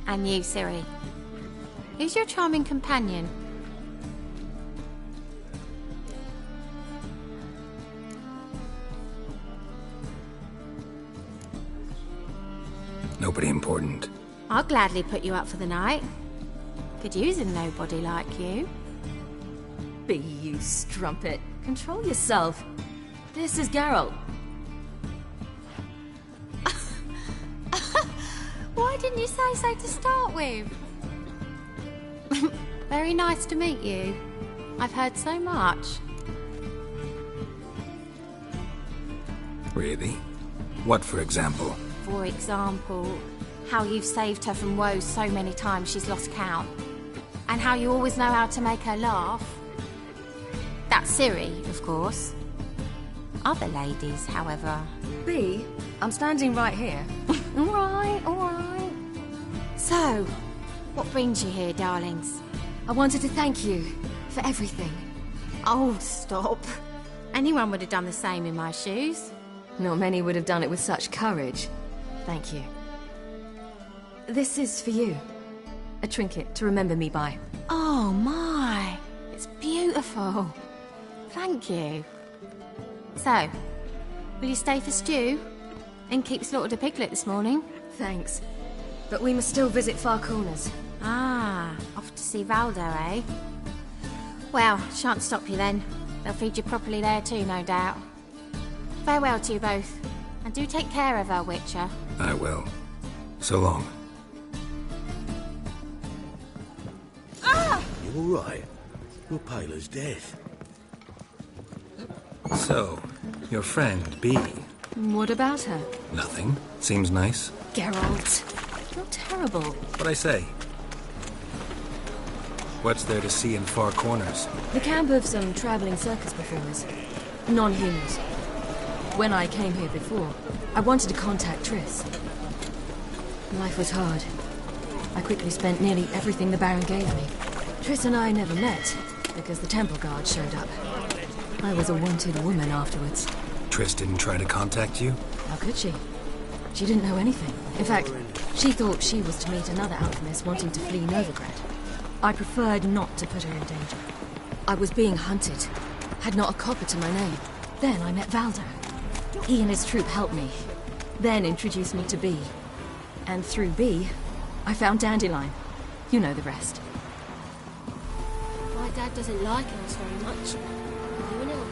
And you, Ciri. Who's your charming companion? Nobody important. I'll gladly put you up for the night. Could use a nobody like you. Bee, you strumpet. Control yourself. This is Geralt. Why didn't you say so to start with? Very nice to meet you. I've heard so much. Really? What, for example? For example, how you've saved her from woes so many times she's lost count. And how you always know how to make her laugh. That's Ciri, of course. Other ladies, however... Bee, I'm standing right here. All right. So, what brings you here, darlings? I wanted to thank you for everything. Oh, stop. Anyone would have done the same in my shoes. Not many would have done it with such courage. Thank you. This is for you. A trinket to remember me by. Oh my, it's beautiful. Thank you. So, will you stay for stew? And keep slaughtered a piglet this morning? Thanks. But we must still visit Far Corners. Ah, off to see Valdo, eh? Well, shan't stop you then. They'll feed you properly there too, no doubt. Farewell to you both. And do take care of her, Witcher. I will. So long. You all right? You're pale as death. So, your friend, B. What about her? Nothing. Seems nice. Geralt, you're terrible. What'd I say? What's there to see in Far Corners? The camp of some traveling circus performers. Non-humans. When I came here before, I wanted to contact Triss. Life was hard. I quickly spent nearly everything the Baron gave me. Triss and I never met, because the Temple Guard showed up. I was a wanted woman afterwards. Triss didn't try to contact you? How could she? She didn't know anything. In fact, she thought she was to meet another alchemist wanting to flee Novigrad. I preferred not to put her in danger. I was being hunted. Had not a copper to my name. Then I met Valdo. He and his troop helped me. Then introduced me to B. And through B, I found Dandelion. You know the rest. My dad doesn't like us very much. You know.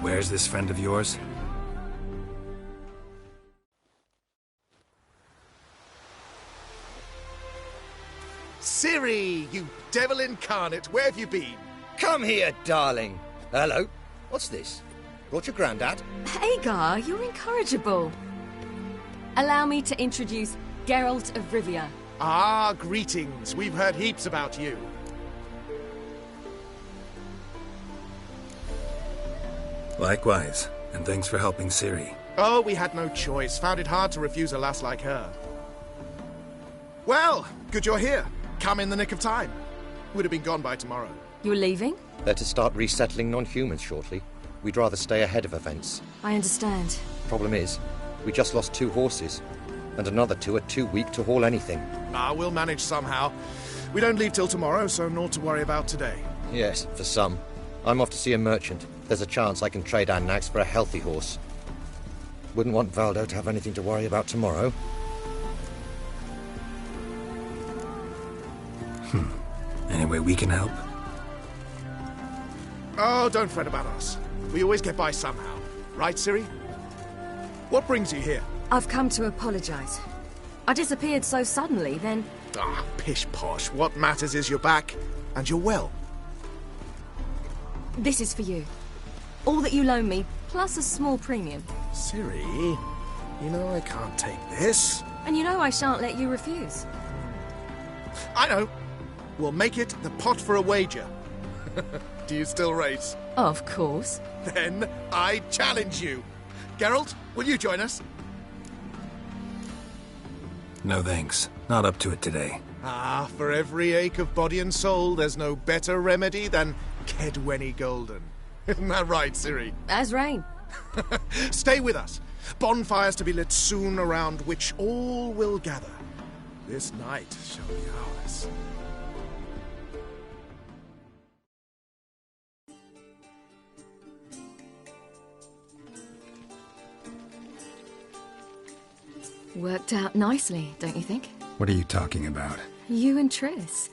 Where's this friend of yours? Ciri, you devil incarnate, where have you been? Come here, darling. Hello. What's this? Brought your granddad? Hagar, you're incorrigible. Allow me to introduce Geralt of Rivia. Ah, greetings. We've heard heaps about you. Likewise, and thanks for helping Ciri. Oh, we had no choice. Found it hard to refuse a lass like her. Well, good you're here. Come in the nick of time. Would have been gone by tomorrow. You're leaving? They're to start resettling non-humans shortly. We'd rather stay ahead of events. I understand. Problem is, we just lost 2 horses. And another 2 are too weak to haul anything. Ah, we'll manage somehow. We don't leave till tomorrow, so naught to worry about today. Yes, for some. I'm off to see a merchant. There's a chance I can trade Annax for a healthy horse. Wouldn't want Valdo to have anything to worry about tomorrow. Any way we can help? Oh, don't fret about us. We always get by somehow. Right, Ciri? What brings you here? I've come to apologize. I disappeared so suddenly, then... Ah, pish-posh. What matters is you're back, and you're well. This is for you. All that you loan me, plus a small premium. Ciri, you know I can't take this. And you know I shan't let you refuse. I know. We'll make it the pot for a wager. Do you still race? Of course. Then I challenge you. Geralt, will you join us? No thanks. Not up to it today. Ah, for every ache of body and soul, there's no better remedy than Kedwenny Golden. Isn't that right, Ciri? As rain. Stay with us. Bonfires to be lit soon around which all will gather. This night shall be ours. Worked out nicely, don't you think? What are you talking about? You and Triss.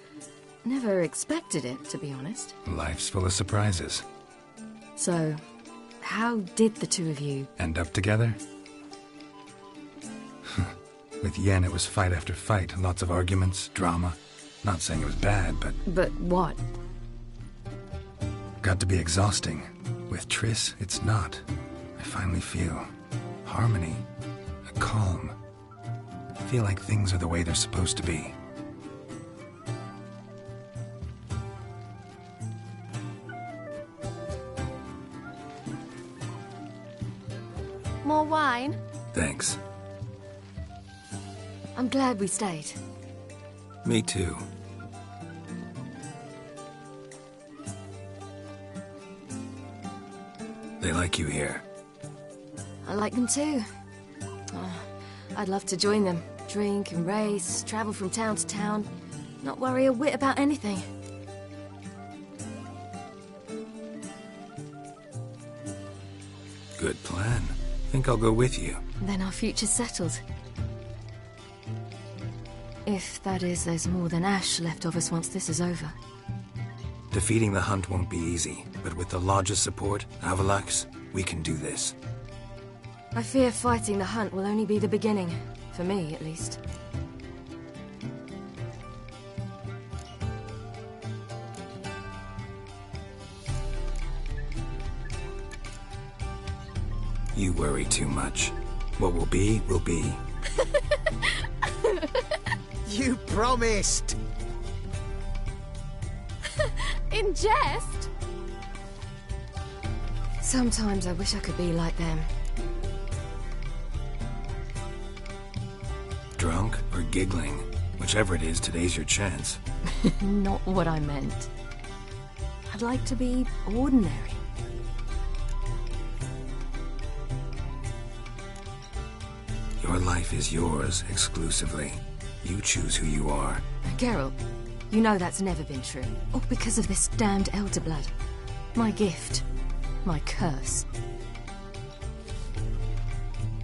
Never expected it, to be honest. Life's full of surprises. So, how did the two of you... End up together? With Yen, it was fight after fight. Lots of arguments, drama. Not saying it was bad, but... But what? Got to be exhausting. With Triss, it's not. I finally feel harmony, a calm. I feel like things are the way they're supposed to be. More wine? Thanks. I'm glad we stayed. Me too. They like you here. I like them too. I'd love to join them. Drink and race, travel from town to town. Not worry a whit about anything. Good plan. Think I'll go with you. Then our future's settled. If, that is, there's more than ash left of us once this is over. Defeating the Hunt won't be easy, but with the Lodge's support, Avalax, we can do this. I fear fighting the Hunt will only be the beginning. For me, at least. You worry too much. What will be, will be. You promised! In jest? Sometimes I wish I could be like them. Drunk or giggling. Whichever it is, today's your chance. Not what I meant. I'd like to be ordinary. Your life is yours, exclusively. You choose who you are. Geralt, you know that's never been true. All because of this damned Elder Blood. My gift. My curse.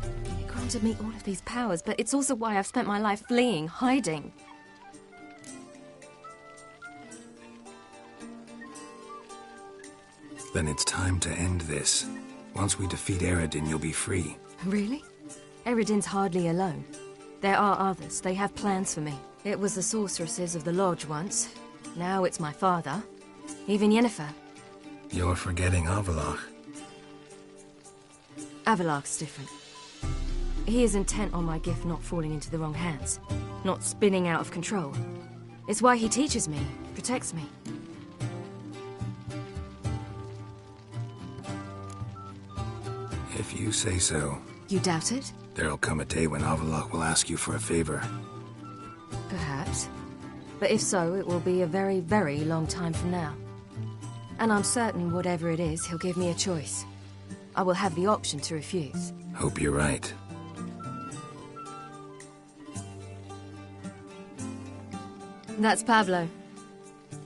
It granted me all of these powers, but it's also why I've spent my life fleeing, hiding. Then it's time to end this. Once we defeat Eredin, you'll be free. Really? Eredin's hardly alone. There are others. They have plans for me. It was the sorceresses of the Lodge once. Now it's my father. Even Yennefer. You're forgetting Avallac'h. Avallac'h's different. He is intent on my gift not falling into the wrong hands. Not spinning out of control. It's why he teaches me, protects me. If you say so. You doubt it? There'll come a day when Avallac'h will ask you for a favor. Perhaps. But if so, it will be a very, very long time from now. And I'm certain whatever it is, he'll give me a choice. I will have the option to refuse. Hope you're right. That's Pablo.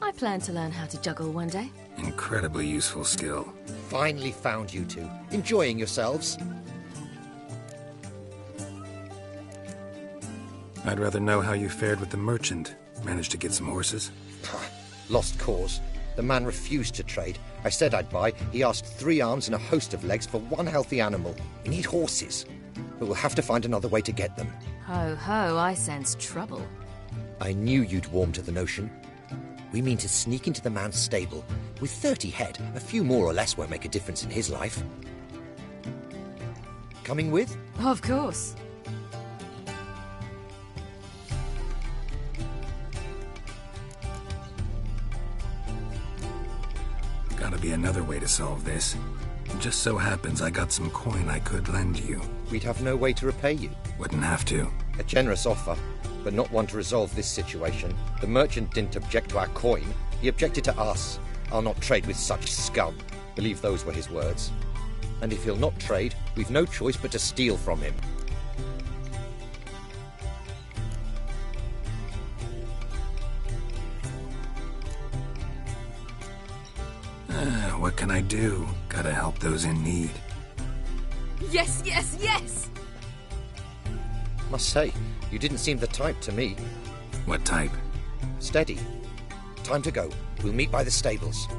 I plan to learn how to juggle one day. Incredibly useful skill. Finally found you two. Enjoying yourselves? I'd rather know how you fared with the merchant. Managed to get some horses? Lost cause. The man refused to trade. I said I'd buy. He asked 3 arms and a host of legs for 1 healthy animal. We need horses. But we'll have to find another way to get them. Ho ho, I sense trouble. I knew you'd warm to the notion. We mean to sneak into the man's stable. With 30 head, a few more or less won't make a difference in his life. Coming with? Of course. Gotta be another way to solve this. It just so happens I got some coin I could lend you. We'd have no way to repay you. Wouldn't have to. A generous offer, but not one to resolve this situation. The merchant didn't object to our coin. He objected to us. I'll not trade with such scum. Believe those were his words. And if he'll not trade, we've no choice but to steal from him. What can I do? Gotta help those in need. Yes, yes, yes! Must say, you didn't seem the type to me. What type? Steady. Time to go. We'll meet by the stables.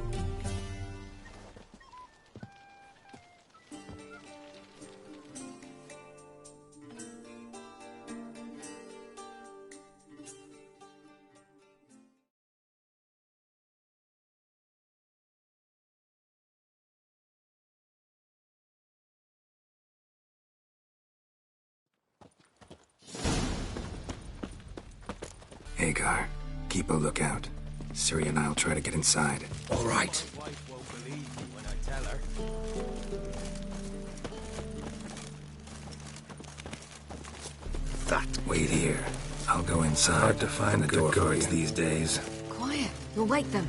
Hagar, keep a lookout. Ciri and I'll try to get inside. All right. My wife won't believe me when I tell her. Wait here. I'll go inside. Hard to find the door guards these days. Quiet. You'll wake them.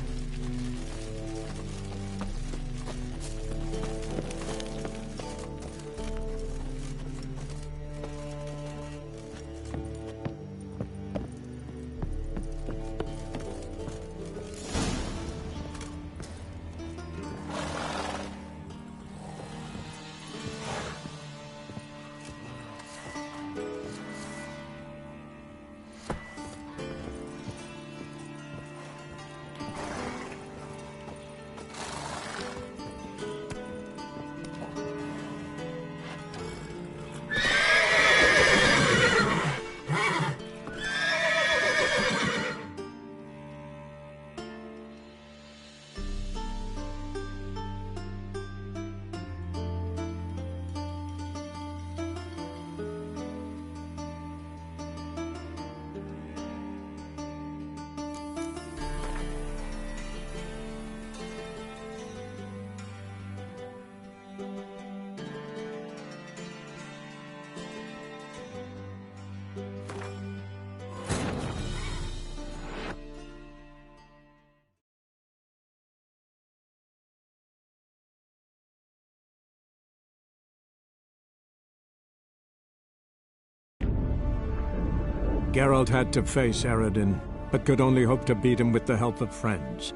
Geralt had to face Eredin, but could only hope to beat him with the help of friends.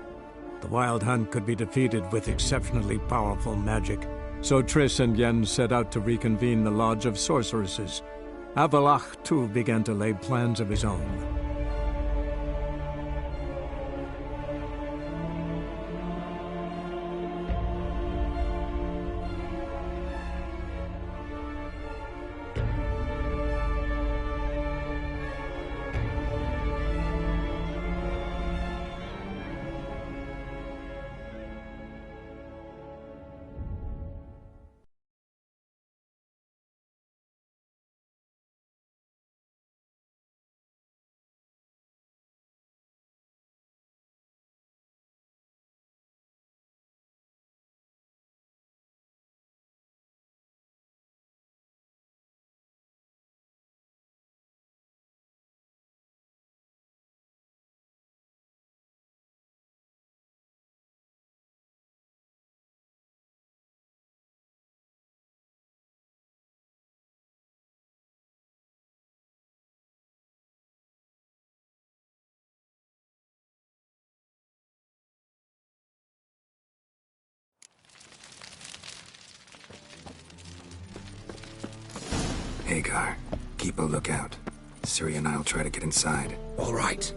The Wild Hunt could be defeated with exceptionally powerful magic, so Triss and Yen set out to reconvene the Lodge of Sorceresses. Avallac'h, too, began to lay plans of his own. Hagar, keep a lookout. Ciri and I'll try to get inside. All right.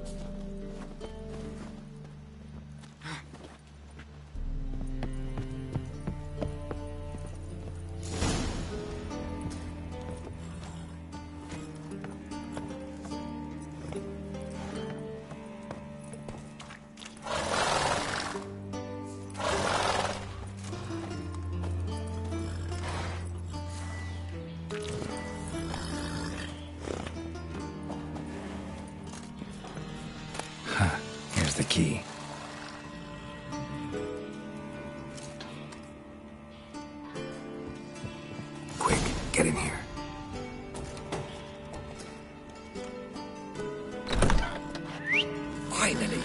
Here's the key. Quick, get in here. Finally!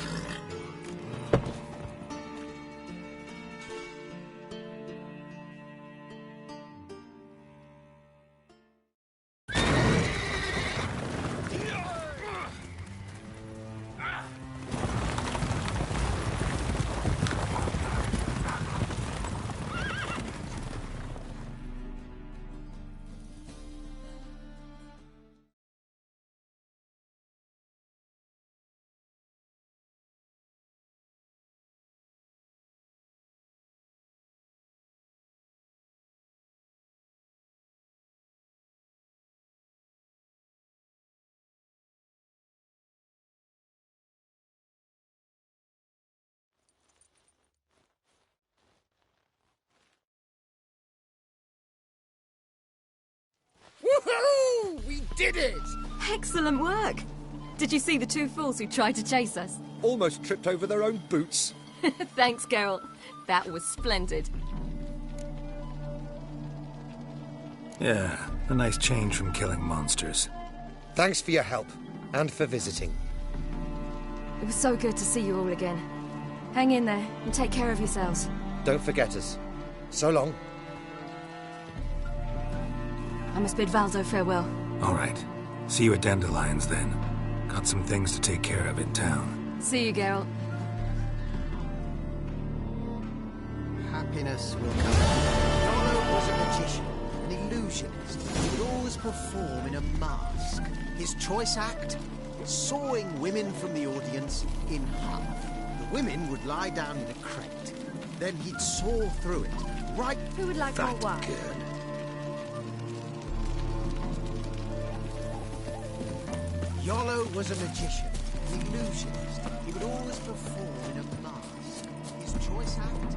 Woohoo! We did it! Excellent work! Did you see the two fools who tried to chase us? Almost tripped over their own boots. Thanks, Geralt. That was splendid. Yeah, a nice change from killing monsters. Thanks for your help, and for visiting. It was so good to see you all again. Hang in there, and take care of yourselves. Don't forget us. So long. I must bid Valdo farewell. All right. See you at Dandelions, then. Got some things to take care of in town. See you, Geralt. Happiness will come. Yolo was a magician, an illusionist. He would always perform in a mask. His choice act? Sawing women from the audience in half. The women would lie down in a crate. Then he'd saw through it, right... Who would like more wine? Yolo was a magician, an illusionist. He would always perform in a mask. His choice act?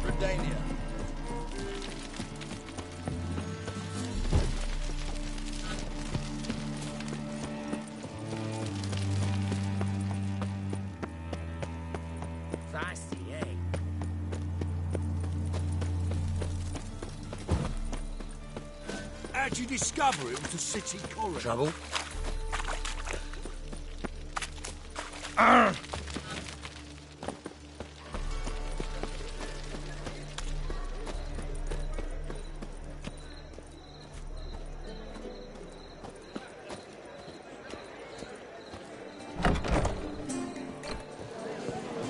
Redania. How'd you discover it was a city corridor? Trouble?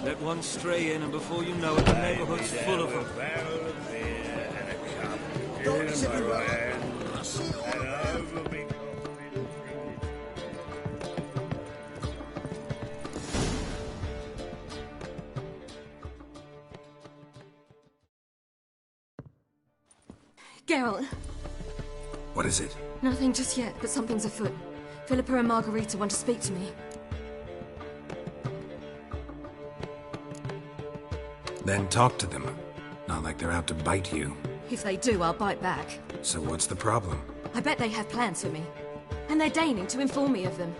Let one stray in, and before you know it, the neighborhood's full of them. Geralt, What is it? nothing just yet, but something's afoot. Philippa and Margarita want to speak to me. Then talk to them. Not like they're out to bite you. If they do, I'll bite back. So what's the problem? I bet they have plans for me. And they're deigning to inform me of them.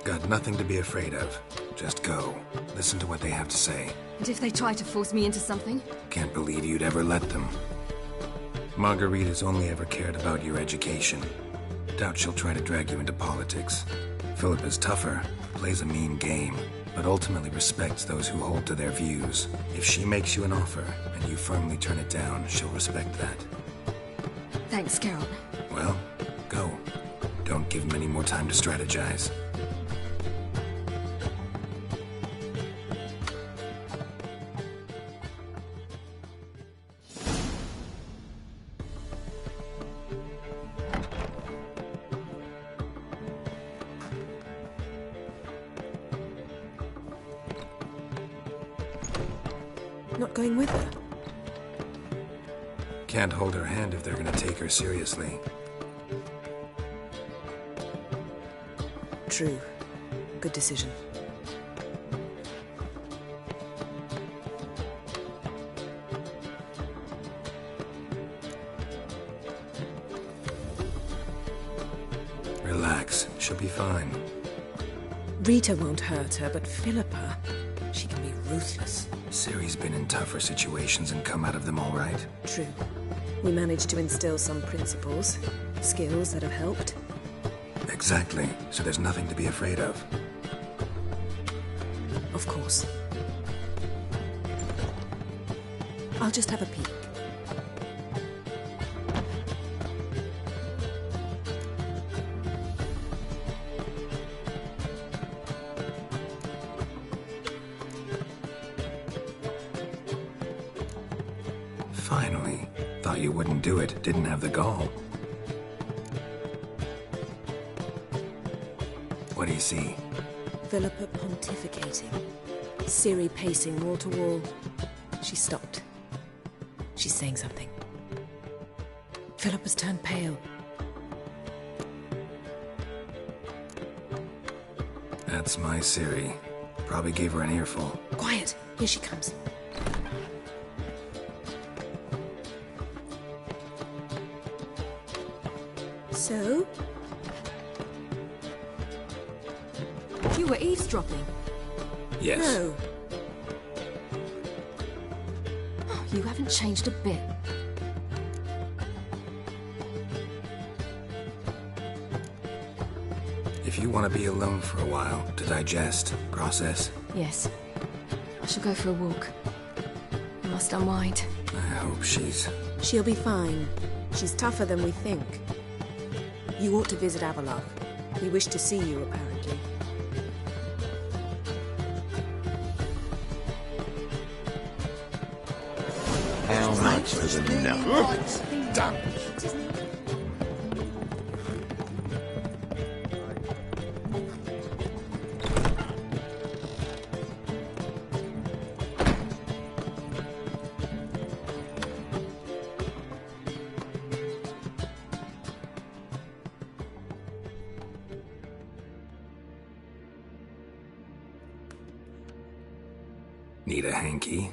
Got nothing to be afraid of. Just go. Listen to what they have to say. And if they try to force me into something? Can't believe you'd ever let them. Margarita's only ever cared about your education. Doubt she'll try to drag you into politics. Philippa's tougher, plays a mean game, but ultimately respects those who hold to their views. If she makes you an offer, and you firmly turn it down, she'll respect that. Thanks, Geralt. Well, go. Don't give them any more time to strategize. Not going with her? Can't hold her hand if they're gonna take her seriously. True. Good decision. Relax, she'll be fine. Rita won't hurt her, but Philippa, she can be ruthless. Ciri's been in tougher situations and come out of them all right. True. We managed to instill some principles, skills that have helped. Exactly, so there's nothing to be afraid of. Of course. I'll just have a peek. Finally. Thought you wouldn't do it. Didn't have the gall. What do you see? Philippa pontificating. Ciri pacing wall to wall. She stopped. She's saying something. Philippa's turned pale. That's my Ciri. Probably gave her an earful. Quiet! Here she comes. So? You were eavesdropping? Yes. No. Oh, you haven't changed a bit. If you want to be alone for a while, to digest, process. Yes. I shall go for a walk. I must unwind. I hope she's... She'll be fine. She's tougher than we think. You ought to visit Avalok. He wished to see you, apparently. How much for the nut? Done. Need a hanky?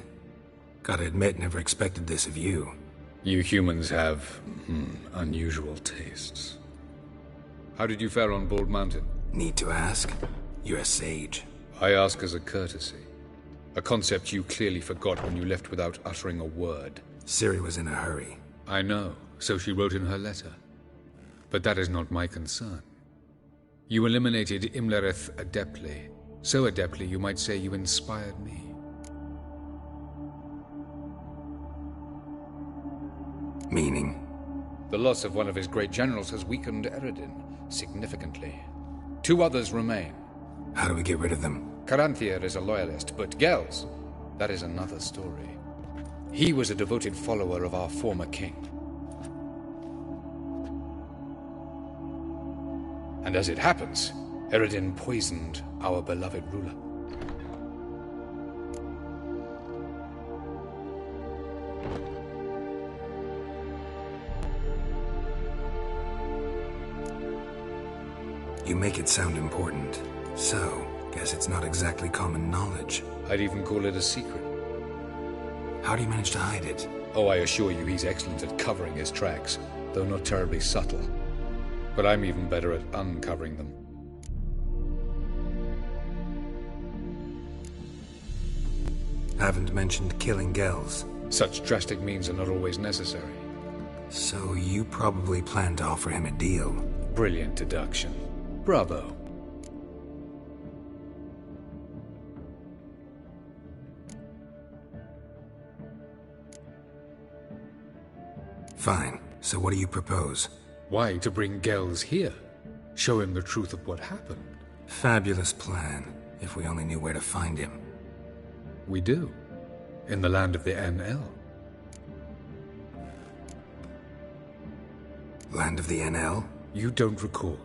Gotta admit, never expected this of you. You humans have, unusual tastes. How did you fare on Bald Mountain? Need to ask? You're a sage. I ask as a courtesy. A concept you clearly forgot when you left without uttering a word. Ciri was in a hurry. I know, so she wrote in her letter. But that is not my concern. You eliminated Imlerith adeptly. So adeptly, you might say you inspired me. Meaning? The loss of one of his great generals has weakened Eredin significantly. 2 others remain. How do we get rid of them? Caranthir is a loyalist, but Gels, that is another story. He was a devoted follower of our former king. And as it happens, Eredin poisoned our beloved ruler. You make it sound important. So, guess it's not exactly common knowledge. I'd even call it a secret. How do you manage to hide it? Oh, I assure you he's excellent at covering his tracks, though not terribly subtle. But I'm even better at uncovering them. Haven't mentioned killing Gels. Such drastic means are not always necessary. So you probably plan to offer him a deal. Brilliant deduction. Bravo. Fine. So what do you propose? Why, to bring Gels here. Show him the truth of what happened. Fabulous plan, if we only knew where to find him. We do. In the land of the NL. Land of the NL? You don't recall.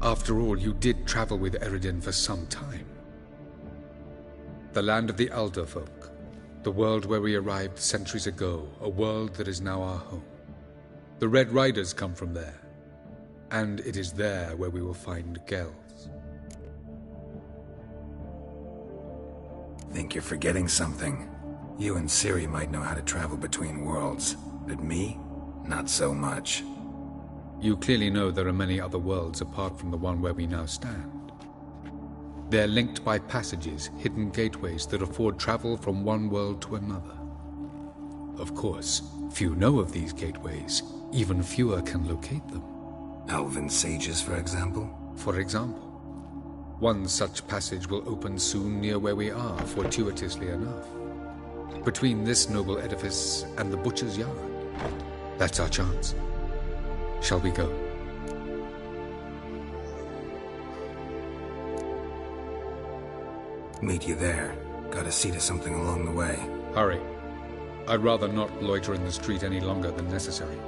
After all, you did travel with Eredin for some time. The land of the Elder Folk. The world where we arrived centuries ago. A world that is now our home. The Red Riders come from there. And it is there where we will find Gels. Think you're forgetting something. You and Ciri might know how to travel between worlds, but me? Not so much. You clearly know there are many other worlds apart from the one where we now stand. They're linked by passages, hidden gateways that afford travel from one world to another. Of course, few know of these gateways. Even fewer can locate them. Elven sages, for example? For example. One such passage will open soon near where we are, fortuitously enough. Between this noble edifice and the butcher's yard. That's our chance. Shall we go? Meet you there. Gotta see to something along the way. Hurry. I'd rather not loiter in the street any longer than necessary.